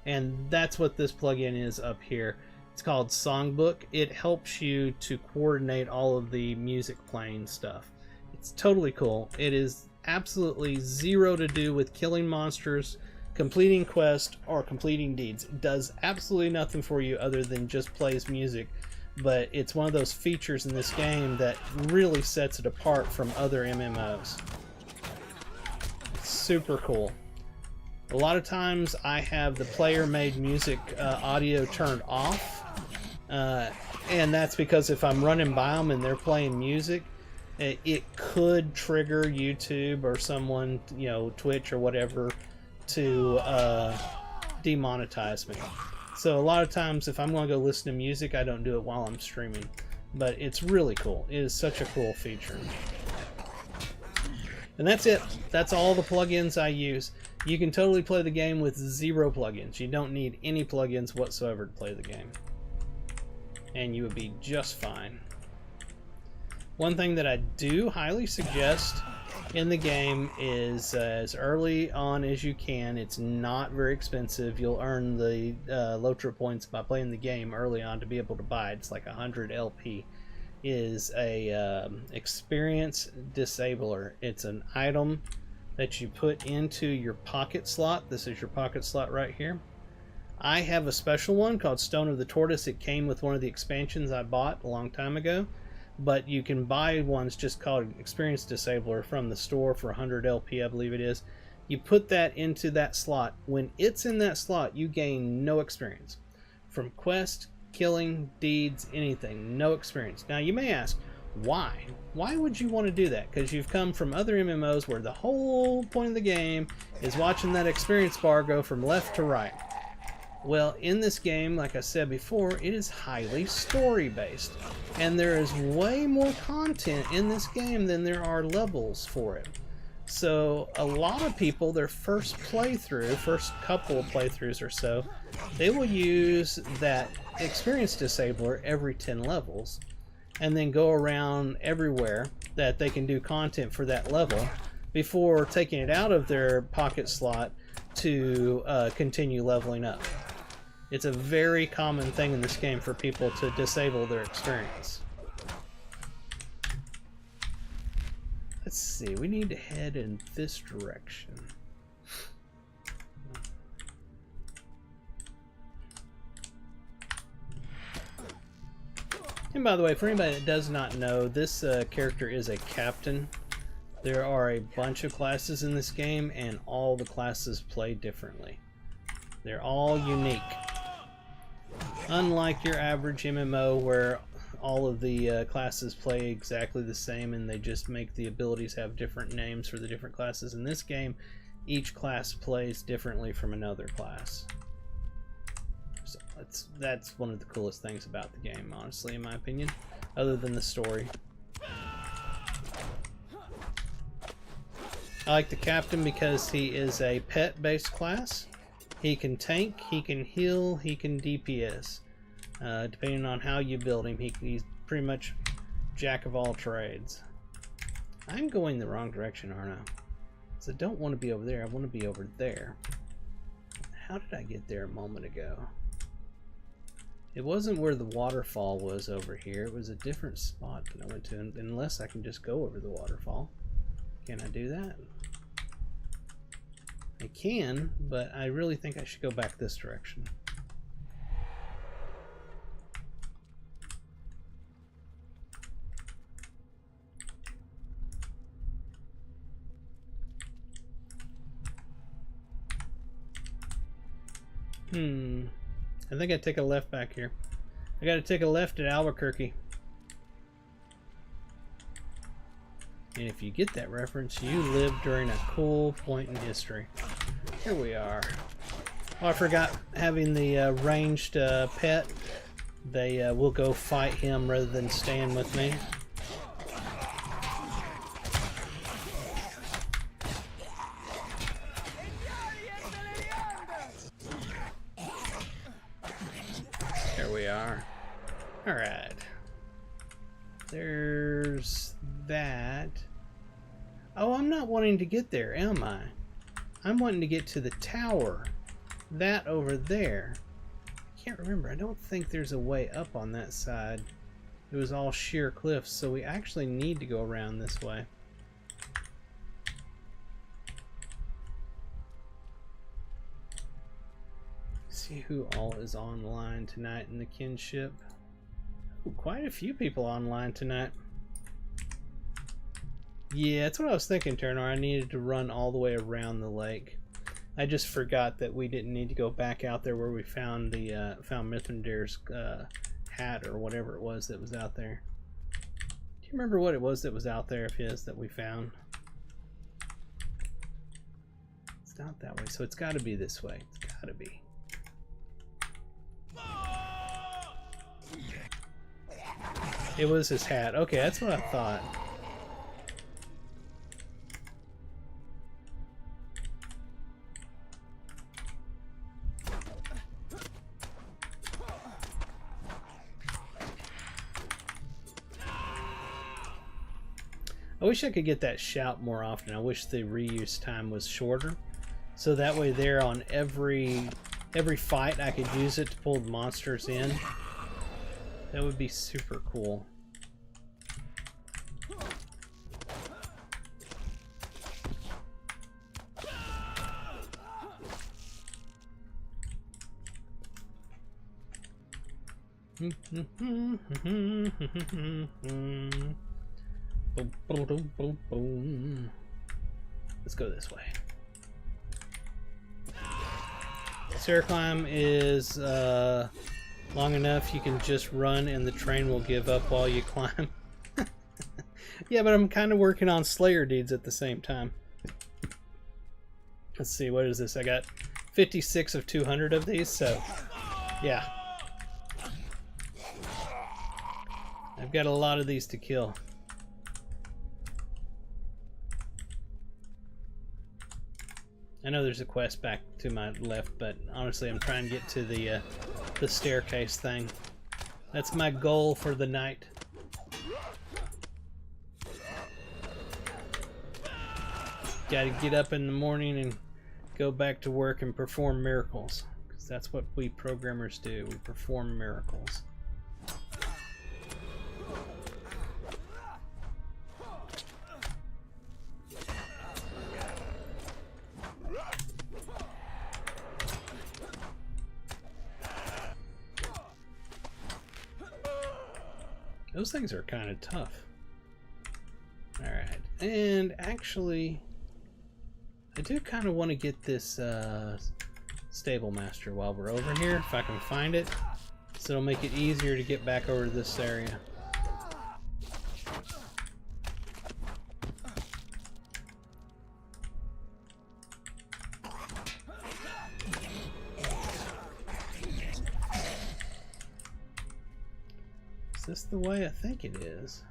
And that's what this plugin is up here. It's called Songbook. It helps you to coordinate all of the music playing stuff. It's totally cool. It is absolutely zero to do with killing monsters, completing quests, or completing deeds. It does absolutely nothing for you other than just plays music, but it's one of those features in this game that really sets it apart from other MMOs. It's super cool. A lot of times I have the player-made music audio turned off, and that's because if I'm running by them and they're playing music, it could trigger YouTube or someone, you know, Twitch or whatever, to demonetize me. So a lot of times if I'm going to go listen to music, I don't do it while I'm streaming. But it's really cool. It is such a cool feature. And that's it. That's all the plugins I use. You can totally play the game with 0 plugins. You don't need any plugins whatsoever to play the game. And you would be just fine. One thing that I do highly suggest in the game is as early on as you can. It's not very expensive. You'll earn the Lotro points by playing the game early on to be able to buy it. It's like 100 LP. Is a experience disabler. It's an item that you put into your pocket slot. This is your pocket slot right here. I have a special one called Stone of the Tortoise. It came with one of the expansions I bought a long time ago. But you can buy ones just called Experience Disabler from the store for 100 LP, I believe it is. You put that into that slot. When it's in that slot, you gain no experience. From quest, killing, deeds, anything. No experience. Now, you may ask, why? Why would you want to do that? Because you've come from other MMOs where the whole point of the game is watching that experience bar go from left to right. Well, in this game, like I said before, it is highly story-based. And there is way more content in this game than there are levels for it. So, a lot of people, their first playthrough, first couple of playthroughs or so, they will use that Experience Disabler every 10 levels. And then go around everywhere that they can do content for that level before taking it out of their pocket slot to continue leveling up. It's a very common thing in this game for people to disable their experience. Let's see, we need to head in this direction. And by the way, for anybody that does not know, this character is a captain. There are a bunch of classes in this game, and all the classes play differently. They're all unique. Unlike your average MMO where all of the classes play exactly the same and they just make the abilities have different names for the different classes, in this game, each class plays differently from another class. So that's one of the coolest things about the game, honestly, in my opinion, other than the story. I like the captain because he is a pet-based class. He can tank, he can heal, he can DPS. Depending on how you build him, he's pretty much jack of all trades. I'm going the wrong direction, aren't I? Because I don't want to be over there, I want to be over there. How did I get there a moment ago? It wasn't where the waterfall was over here, it was a different spot that I went to, unless I can just go over the waterfall. Can I do that? I can, but I really think I should go back this direction. I think I take a left back here. I gotta take a left at Albuquerque. And if you get that reference, you lived during a cool point in history. Here we are. Oh, I forgot having the ranged pet. They will go fight him rather than stand with me. There we are. Alright. There's that. Oh, I'm not wanting to get there, am I? I'm wanting to get to the tower. That over there. I can't remember. I don't think there's a way up on that side. It was all sheer cliffs, so we actually need to go around this way. See who all is online tonight in the kinship. Ooh, quite a few people online tonight. Yeah, that's what I was thinking, Turner. I needed to run all the way around the lake. I just forgot that we didn't need to go back out there where we found the found Mithrandir's hat or whatever it was that was out there. Do you remember what it was that was out there of his that we found? It's not that way, so it's got to be this way. It's got to be. It was his hat. Okay, that's what I thought. I wish I could get that shout more often. I wish the reuse time was shorter, so that way there on every fight I could use it to pull the monsters in. That would be super cool. Let's go this way. Stair climb is long enough you can just run and the train will give up while you climb. Yeah, but I'm kind of working on Slayer deeds at the same time. Let's see, what is this? I got 56 of 200 of these, so yeah. I've got a lot of these to kill. I know there's a quest back to my left, but honestly I'm trying to get to the staircase thing. That's my goal for the night. Gotta get up in the morning and go back to work and perform miracles. Because that's what we programmers do. We perform miracles. Those things are kind of tough. Alright, and actually, I do kind of want to get this Stable Master while we're over here, if I can find it. So it'll make it easier to get back over to this area. Is this the way? I think it is.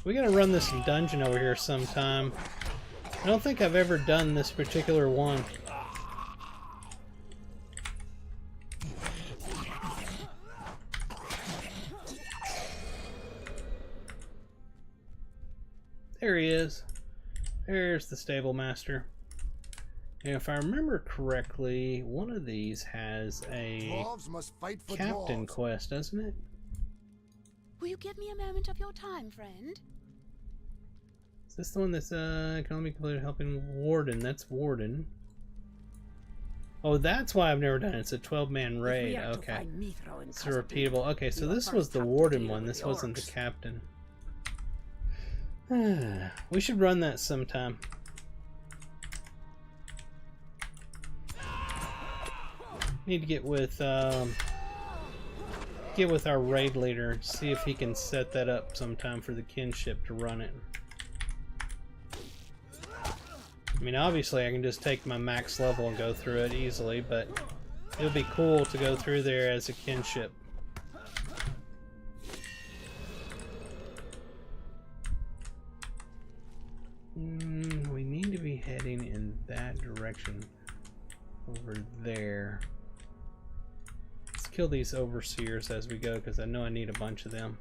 We gotta run this dungeon over here sometime. I don't think I've ever done this particular one. There he is. There's the Stable Master. And if I remember correctly, one of these has a captain quest, doesn't it? Will you give me a moment of your time, friend? Is this the one that's can only be completed helping Warden? That's Warden. Oh, that's why I've never done it. It's a 12-man raid. Okay. It's a repeatable. Okay, so this was the Warden one. This wasn't the captain. We should run that sometime. Need to get with our raid leader and see if he can set that up sometime for the kinship to run it. I mean, obviously I can just take my max level and go through it easily, but it would be cool to go through there as a kinship. We need to be heading in that direction over there. Let's kill these overseers as we go, because I know I need a bunch of them.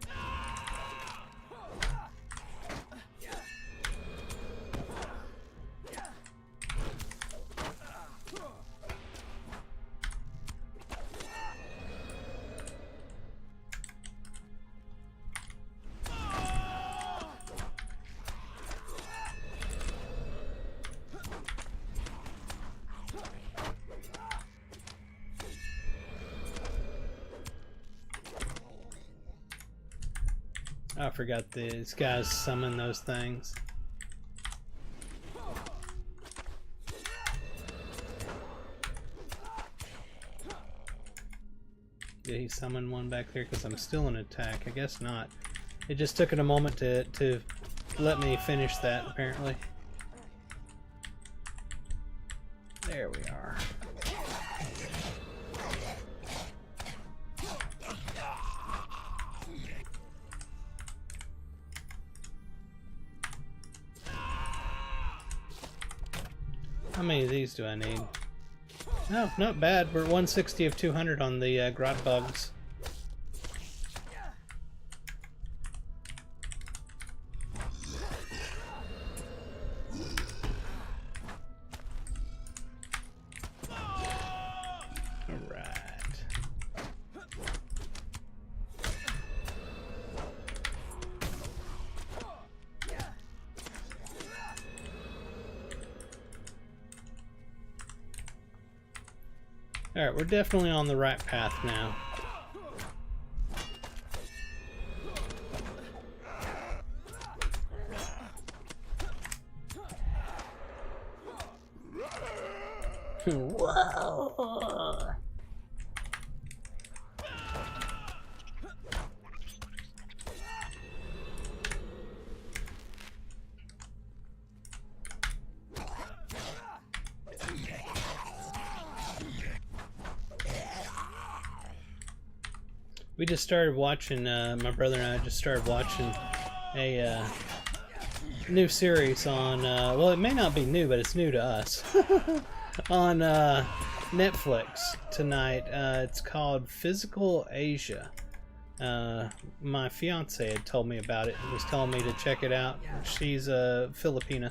I forgot these guys summon those things. Did he summon one back there? Because I'm still in attack. I guess not. It just took it a moment to let me finish that, apparently. There we are. How many of these do I need? No, not bad. We're 160 of 200 on the grot bugs. Alright, we're definitely on the right path now. Whoa! We just started watching, my brother and I just started watching a new series on, well, it may not be new, but it's new to us, on Netflix tonight. It's called Physical Asia. My fiance had told me about it and was telling me to check it out. She's a Filipina.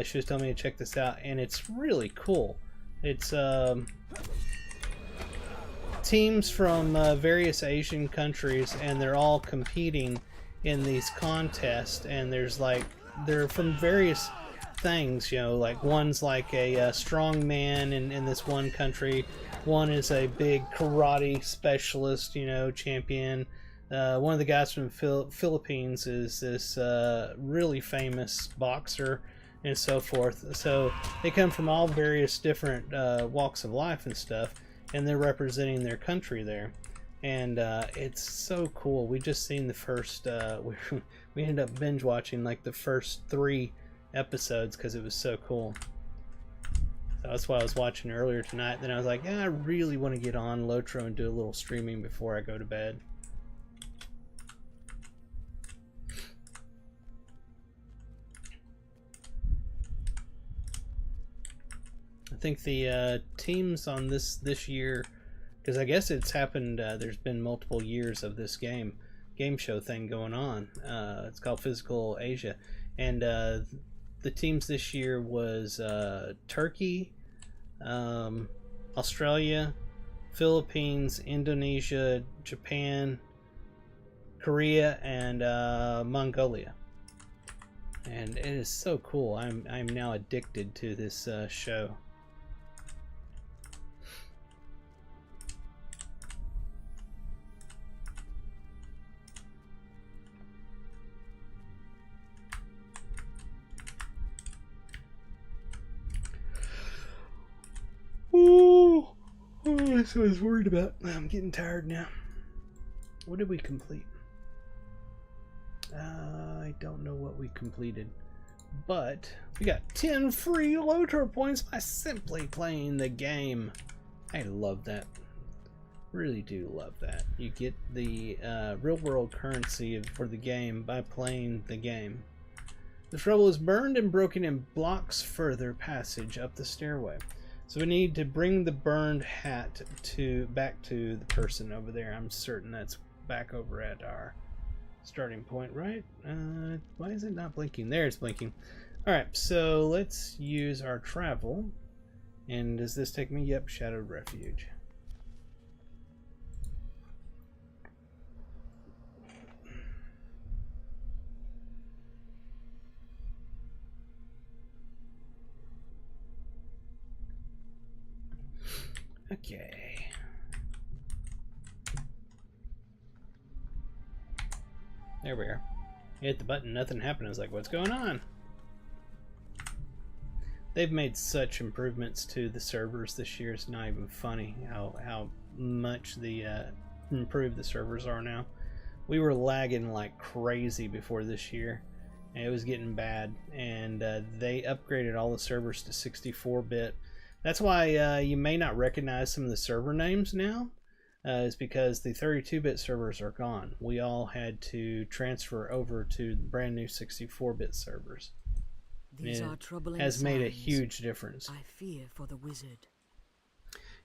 She was telling me to check this out, and it's really cool. It's teams from various Asian countries, and they're all competing in these contests, and there's like they're from various things, like one's like a strong man in this one country, one is a big karate specialist, champion. One of the guys from Philippines is this really famous boxer and so forth. So they come from all various different walks of life and stuff, and they're representing their country there. And it's so cool. We just seen the first, we ended up binge watching like the first 3 episodes because it was so cool. So that's why I was watching earlier tonight. Then I was like, I really want to get on Lotro and do a little streaming before I go to bed. I think the teams on this year, because I guess it's happened, there's been multiple years of this game show thing going on. It's called Physical Asia, and the teams this year was Turkey, Australia, Philippines, Indonesia, Japan, Korea, and Mongolia. And it is so cool. I'm now addicted to this show. That's what I was worried about. I'm getting tired now. What did we complete? I don't know what we completed, but we got 10 free Lotro points by simply playing the game. I love that. Really do love that. You get the real world currency for the game by playing the game. The rubble is burned and broken in blocks further passage up the stairway. So we need to bring the burned hat back to the person over there. I'm certain that's back over at our starting point, right? Why is it not blinking? There, it's blinking. Alright, so let's use our travel. And does this take me? Yep, Shadowed Refuge. Okay. There we are. Hit the button, nothing happened. I was like, what's going on? They've made such improvements to the servers this year. It's not even funny how much the improved the servers are now. We were lagging like crazy before this year. And it was getting bad. And they upgraded all the servers to 64-bit. That's why you may not recognize some of the server names now, is because the 32-bit servers are gone. We all had to transfer over to brand new 64-bit servers. These are troubling has made a signs. huge difference. I fear for the wizard.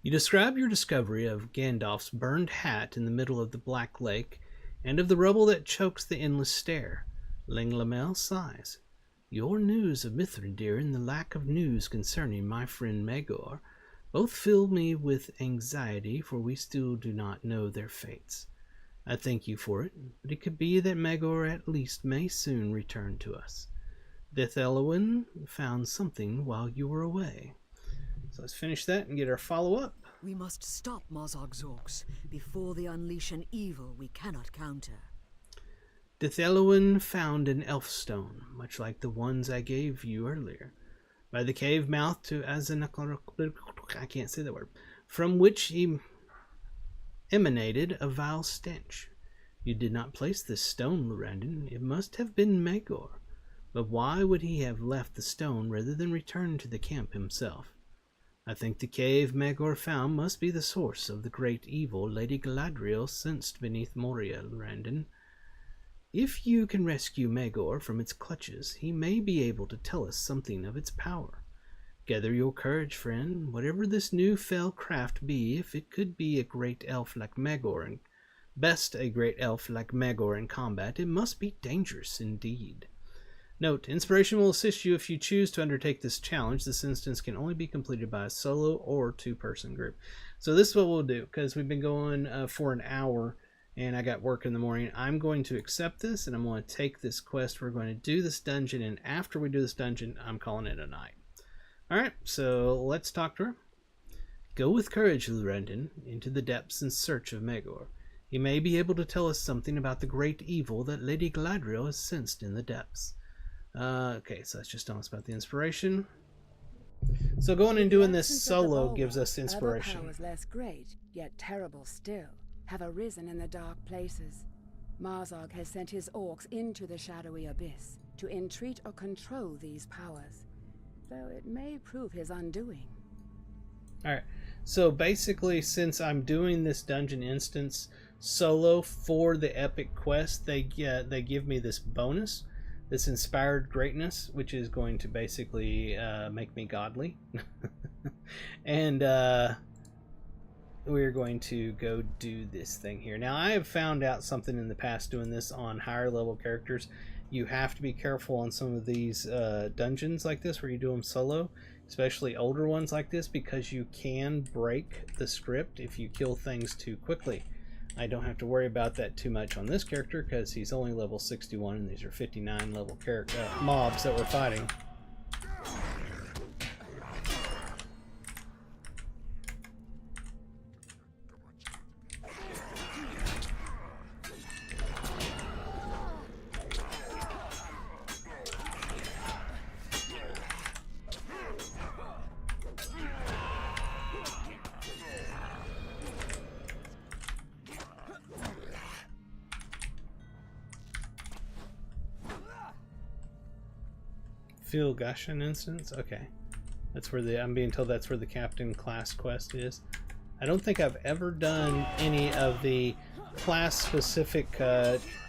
You describe your discovery of Gandalf's burned hat in the middle of the Black Lake and of the rubble that chokes the endless stair. Langlamel sighs. Your news of Mithrandir and the lack of news concerning my friend Magor both fill me with anxiety, for we still do not know their fates. I thank you for it, but it could be that Magor at least may soon return to us. Dithelowin found something while you were away. So let's finish that and get our follow-up. We must stop Mozarg Zorks before they unleash an evil we cannot counter. Dithelowin found an elf stone, much like the ones I gave you earlier, by the cave mouth to Azanakar, I can't say that word, from which he emanated a vile stench. You did not place this stone, Lorandon. It must have been Magor. But why would he have left the stone rather than return to the camp himself? I think the cave Magor found must be the source of the great evil Lady Galadriel sensed beneath Moria, Lorandon. If you can rescue Magor from its clutches, he may be able to tell us something of its power. Gather your courage, friend. Whatever this new fell craft be, if it could be a great elf like Magor, and best a great elf like Magor in combat, it must be dangerous indeed. Note, inspiration will assist you if you choose to undertake this challenge. This instance can only be completed by a solo or 2-person group. So this is what we'll do, because we've been going for an hour, and I got work in the morning. I'm going to accept this, and I'm going to take this quest. We're going to do this dungeon, and after we do this dungeon, I'm calling it a night. Alright, so let's talk to her. Go with courage, Lurendon, into the depths in search of Megor. He may be able to tell us something about the great evil that Lady Galadriel has sensed in the depths. Okay, so that's just telling us about the inspiration. So going and doing this solo gives us inspiration. Other powers less great, yet terrible still, have arisen in the dark places. Marzog has sent his orcs into the shadowy abyss to entreat or control these powers, though it may prove his undoing. Alright, so basically, since I'm doing this dungeon instance solo for the epic quest, they give me this bonus, this inspired greatness, which is going to basically make me godly. And we're going to go do this thing here. Now, I have found out something in the past doing this on higher level characters. You have to be careful on some of these dungeons like this where you do them solo, especially older ones like this, because you can break the script if you kill things too quickly. I don't have to worry about that too much on this character because he's only level 61 and these are 59 level mobs that we're fighting. Gushan instance? Okay. That's where I'm being told that's where the captain class quest is. I don't think I've ever done any of the class specific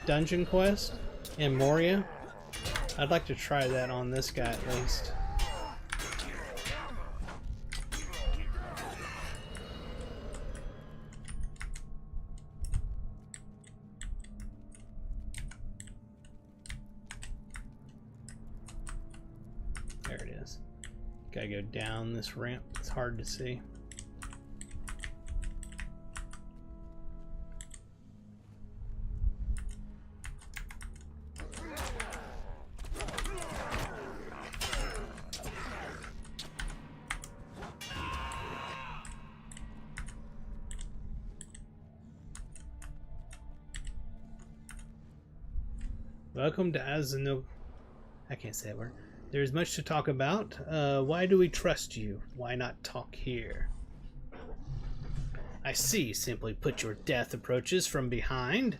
dungeon quests in Moria. I'd like to try that on this guy at least. There it is. Gotta go down this ramp. It's hard to see. Welcome to Azanok. I can't say that word. There's much to talk about. Why do we trust you? Why not talk here? I see. Simply put, your death approaches from behind.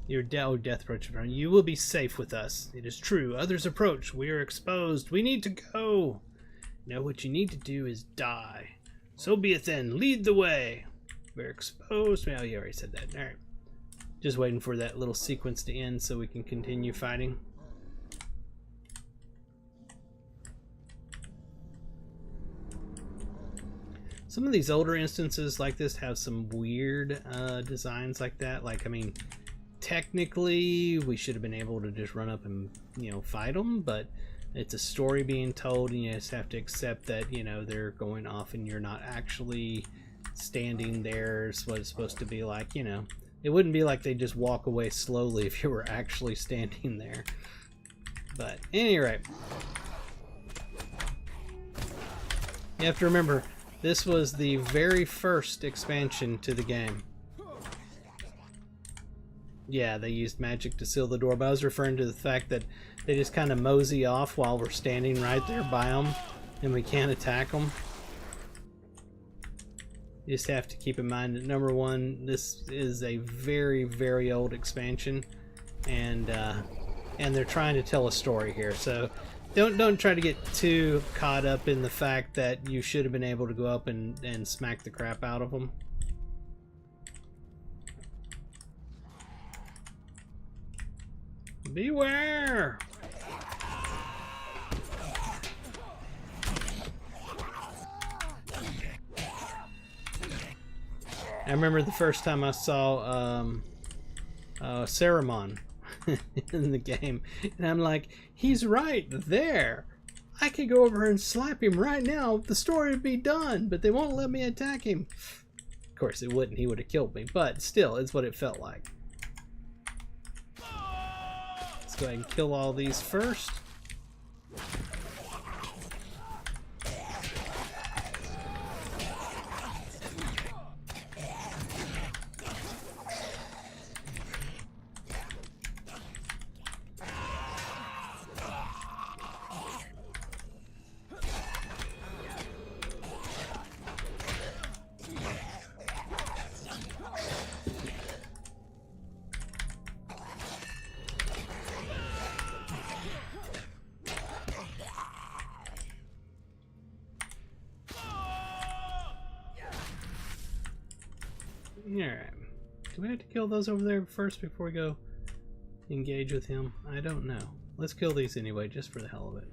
Your death approaches from behind. You will be safe with us. It is true. Others approach. We are exposed. We need to go. Now what you need to do is die. So be it then. Lead the way. We're exposed. Oh, you already said that. Alright. Just waiting for that little sequence to end so we can continue fighting. Some of these older instances like this have some weird designs like that. Like, I mean, technically we should have been able to just run up and, you know, fight them, but it's a story being told and you just have to accept that, you know, they're going off and you're not actually standing there. Is what it's supposed to be like, you know. It wouldn't be like they just walk away slowly if you were actually standing there. But, at any rate, you have to remember, this was the very first expansion to the game. Yeah, they used magic to seal the door, but I was referring to the fact that they just kind of mosey off while we're standing right there by them, and we can't attack them. You just have to keep in mind that, number one, this is a very, very old expansion, and they're trying to tell a story here, so don't try to get too caught up in the fact that you should have been able to go up and smack the crap out of them. Beware! I remember the first time I saw Saruman in the game, and I'm like, he's right there. I could go over and slap him right now. The story would be done, but they won't let me attack him. Of course, it wouldn't. He would have killed me, but still, it's what it felt like. go ahead and kill all these first. Alright. Do we have to kill those over there first before we go engage with him? I don't know. Let's kill these anyway, just for the hell of it.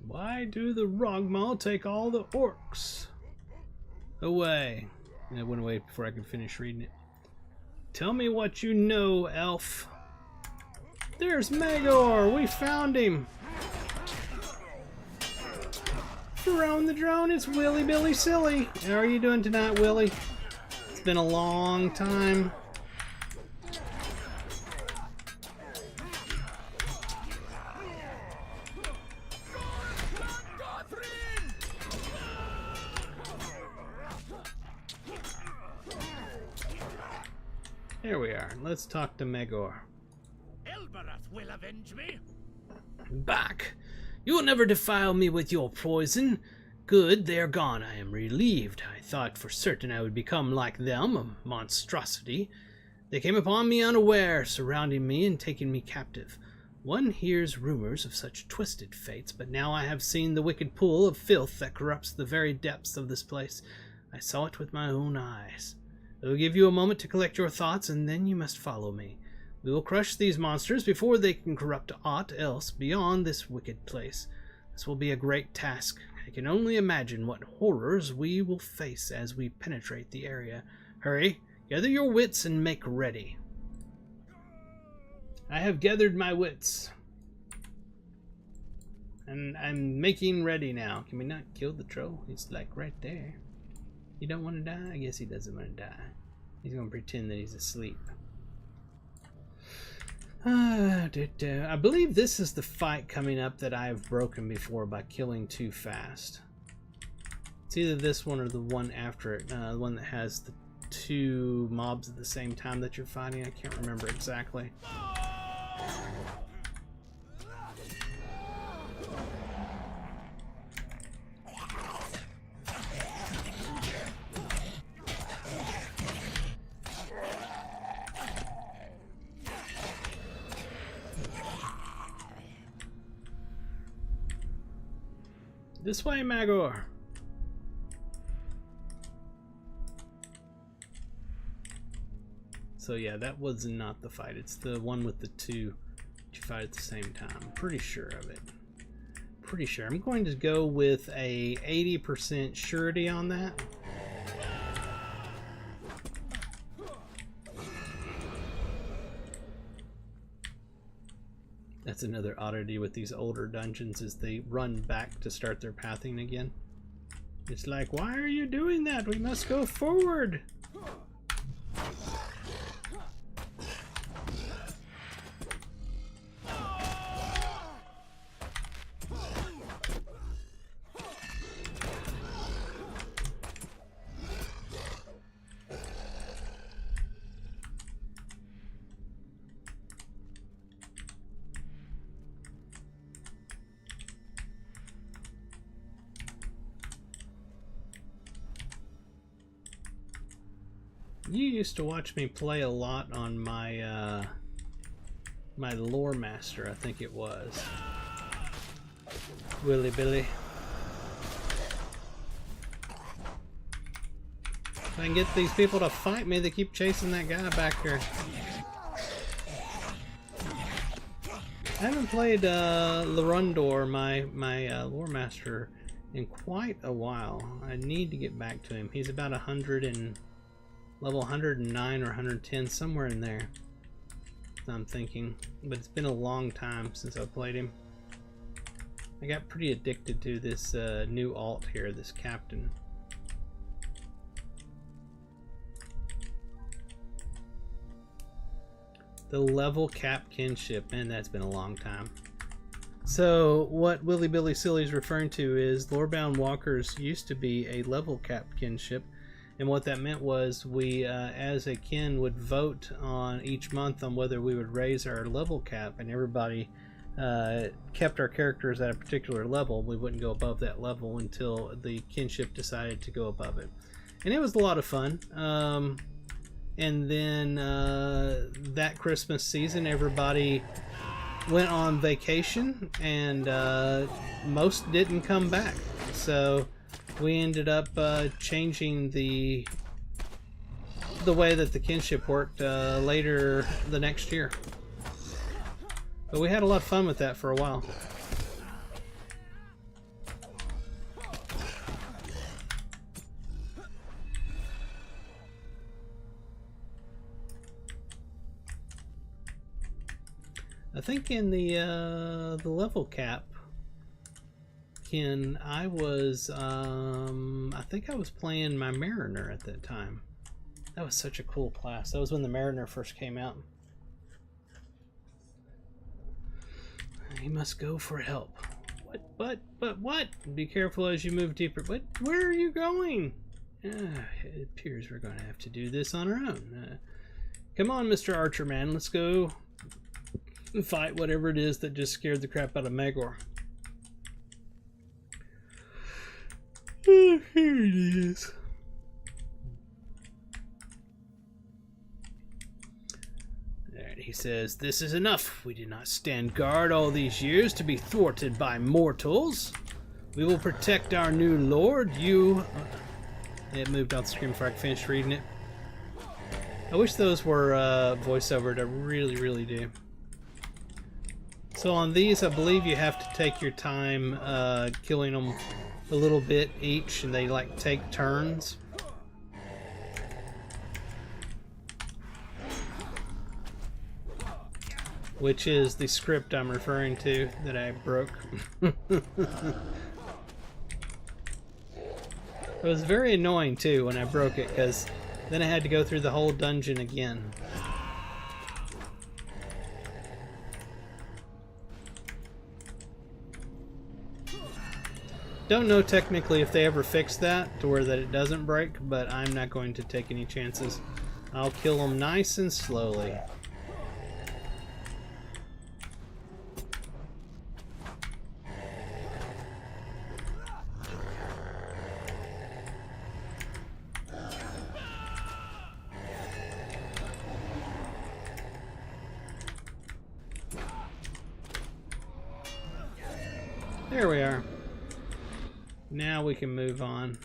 Why do the Rogmaw take all the orcs away? And it went away before I could finish reading it. Tell me what you know, elf. There's Magor! We found him! Drone the drone, it's Willy Billy Silly! How are you doing tonight, Willy? It's been a long time. Here we are. Let's talk to Magor. Elbarath will avenge me. Back. You will never defile me with your poison. Good, they are gone. I am relieved. I thought for certain I would become like them, a monstrosity. They came upon me unaware, surrounding me and taking me captive. One hears rumors of such twisted fates, but now I have seen the wicked pool of filth that corrupts the very depths of this place. I saw it with my own eyes. I will give you a moment to collect your thoughts, and then you must follow me. We will crush these monsters before they can corrupt aught else beyond this wicked place. This will be a great task. I can only imagine what horrors we will face as we penetrate the area. Hurry, gather your wits and make ready. I have gathered my wits. And I'm making ready now. Can we not kill the troll? He's like right there. You don't want to die? I guess he doesn't want to die. He's going to pretend that he's asleep. I believe this is the fight coming up that I've broken before by killing too fast. It's either this one or the one after it. The one that has the two mobs at the same time that you're fighting. I can't remember exactly. This way, Magor. So yeah, that was not the fight. It's the one with the two that you fight at the same time. I'm pretty sure of it. Pretty sure. I'm going to go with a 80% surety on that. That's another oddity with these older dungeons, is they run back to start their pathing again. It's like, why are you doing that? We must go forward. You used to watch me play a lot on my my Lore Master, I think it was. Willy Billy. If I can get these people to fight me, they keep chasing that guy back here. I haven't played Lorundor, my Lore Master, in quite a while. I need to get back to him. He's about 100 and Level 109 or 110, somewhere in there. I'm thinking, but it's been a long time since I played him. I got pretty addicted to this new alt here, this captain. The level cap kinship, man, that's been a long time. So what Willy Billy Silly is referring to is Lorebound Walkers used to be a level cap kinship, and what that meant was we as a kin would vote on each month on whether we would raise our level cap, and everybody kept our characters at a particular level. We wouldn't go above that level until the kinship decided to go above it, and it was a lot of fun. And then that Christmas season, everybody went on vacation, and most didn't come back. So we ended up changing the way that the kinship worked later the next year. But we had a lot of fun with that for a while. I think in the level cap, Ken, I was I think I was playing my Mariner at that time. That was such a cool class. That was when the Mariner first came out. He must go for help. What? What? Be careful as you move deeper. What? Where are you going? It appears we're going to have to do this on our own. Come on, Mr. Archer Man. Let's go fight whatever it is that just scared the crap out of Magor. Here it is. There, he says, "This is enough. We did not stand guard all these years to be thwarted by mortals. We will protect our new lord. You..." It moved off the screen before I could finish reading it. I wish those were voiceovered. I really, really do. So on these, I believe you have to take your time killing them a little bit each, and they like take turns. Which is the script I'm referring to that I broke. It was very annoying too when I broke it, because then I had to go through the whole dungeon again. Don't know technically if they ever fixed that to where that it doesn't break, but I'm not going to take any chances. I'll kill them nice and slowly. There we are. Now we can move on.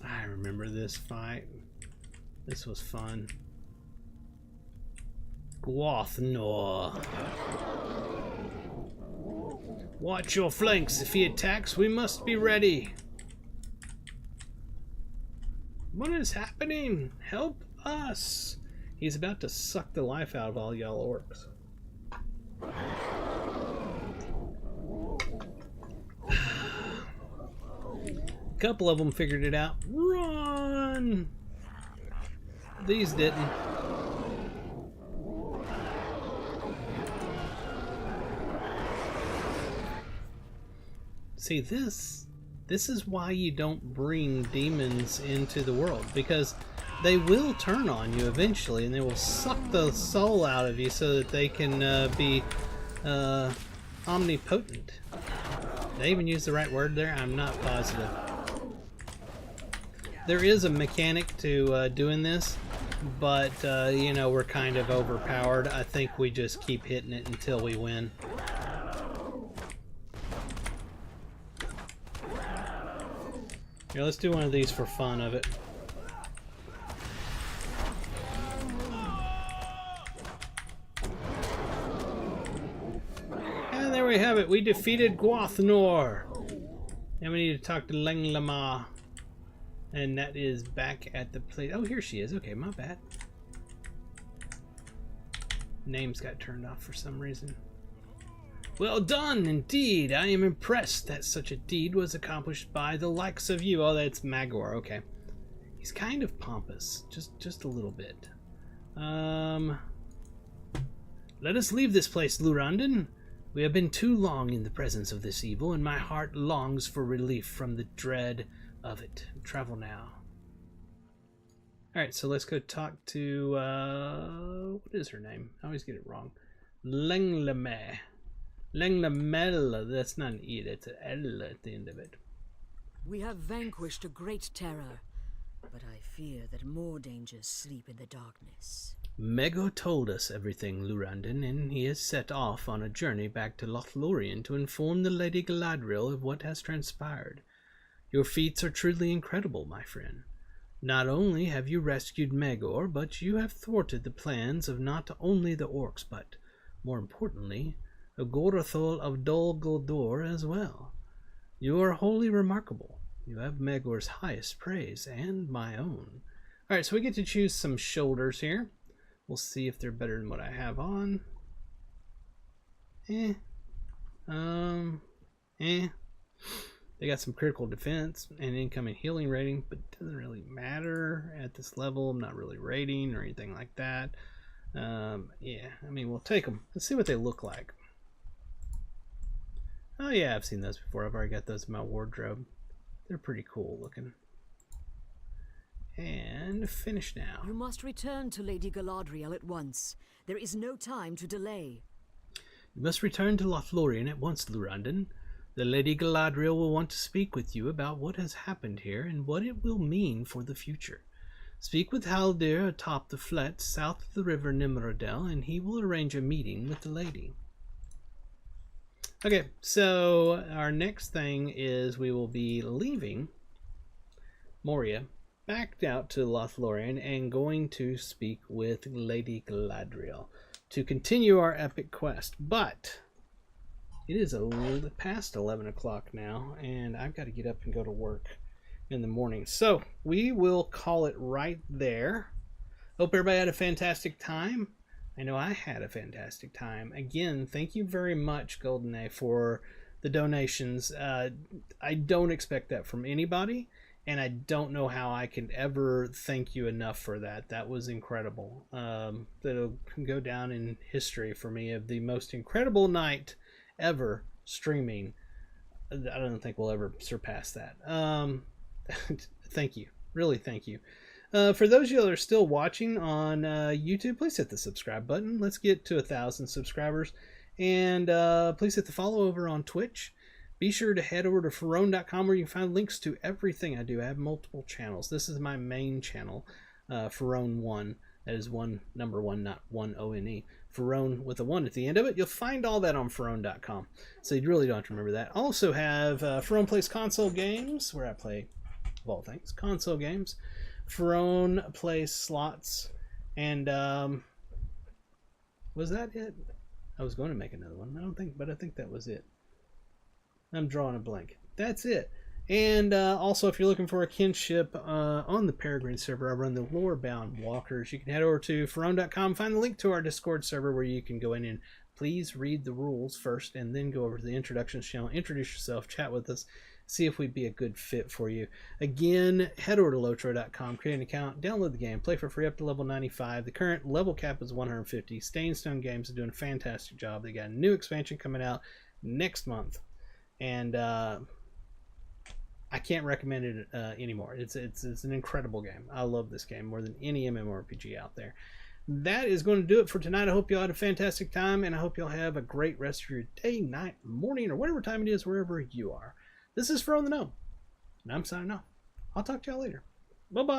I remember this fight. This was fun. Gwathnor. Watch your flanks. If he attacks, we must be ready. What is happening? Help us! He's about to suck the life out of all y'all orcs. A couple of them figured it out. Run! These didn't. See, this is why you don't bring demons into the world, because they will turn on you eventually, and they will suck the soul out of you so that they can be omnipotent. Did I even use the right word there? I'm not positive. There is a mechanic to doing this, but you know, we're kind of overpowered. I think we just keep hitting it until we win. Here, let's do one of these for fun of it. we have it. We defeated Gwathnor. Now we need to talk to Lenglama. And that is back at the place. Oh, here she is. Okay, my bad. Names got turned off for some reason. Well done, indeed. I am impressed that such a deed was accomplished by the likes of you. Oh, that's Magor. Okay. He's kind of pompous. Just a little bit. Let us leave this place, Lurandon. We have been too long in the presence of this evil, and my heart longs for relief from the dread of it. Travel now. Alright, so let's go talk to, what is her name? I always get it wrong. Lenglame. Lenglamel. That's not an E, that's an L at the end of it. We have vanquished a great terror, but I fear that more dangers sleep in the darkness. Mego told us everything, Lurandon, and he has set off on a journey back to Lothlorien to inform the Lady Galadriel of what has transpired. Your feats are truly incredible, my friend. Not only have you rescued Magor, but you have thwarted the plans of not only the orcs, but, more importantly, Agorathol of Dol Guldur as well. You are wholly remarkable. You have Magor's highest praise, and my own. Alright, so we get to choose some shoulders here. We'll see if they're better than what I have on. They got some critical defense and incoming healing rating, but it doesn't really matter at this level. I'm not really rating or anything like that. Yeah, I mean, we'll take them. Let's see what they look like. Oh yeah, I've seen those before. I've already got those in my wardrobe. They're pretty cool looking. And finish now. You must return to Lady Galadriel at once. There is no time to delay. You must return to Lothlorien at once, Lurandon. The Lady Galadriel will want to speak with you about what has happened here and what it will mean for the future. Speak with Haldir atop the flat south of the river Nimrodel, and he will arrange a meeting with the lady. Okay, so our next thing is we will be leaving Moria, backed out to Lothlorien, and going to speak with Lady Galadriel to continue our epic quest. But it is past 11 o'clock now, and I've got to get up and go to work in the morning. So we will call it right there. Hope everybody had a fantastic time. I know I had a fantastic time. Again, thank you very much, GoldenEye, for the donations. I don't expect that from anybody, and I don't know how I can ever thank you enough for that. That was incredible. That'll go down in history for me of the most incredible night ever streaming. I don't think we'll ever surpass that. Thank you. Really, thank you. For those of you that are still watching on YouTube, please hit the subscribe button. Let's get to 1,000 subscribers. And please hit the follow over on Twitch. Be sure to head over to Pharaon.com where you can find links to everything I do. I have multiple channels. This is my main channel, Pharaon1. That is number one, not 1-O-N-E. Pharaon with a 1 at the end of it. You'll find all that on Pharaon.com. So you really don't have to remember that. Also have Pharaon Plays Console Games, where I play, of all things, console games. Pharaon Plays Slots. And was that it? I was going to make another one. I think that was it. I'm drawing a blank. That's it. And also, if you're looking for a kinship on the Peregrine server, I run the Lorebound Walkers. You can head over to Pharaon.com, find the link to our Discord server where you can go in and please read the rules first, and then go over to the Introductions channel, introduce yourself, chat with us, see if we'd be a good fit for you. Again, head over to Lotro.com, create an account, download the game, play for free up to level 95. The current level cap is 150. Stone Games is doing a fantastic job. They got a new expansion coming out next month. And I can't recommend it anymore. It's an incredible game. I love this game more than any MMORPG out there. That is going to do it for tonight. I hope y'all had a fantastic time, and I hope y'all have a great rest of your day, night, morning, or whatever time it is wherever you are. This is Pharaon the Gnome, and I'm signing off. I'll talk to y'all later. Bye-bye.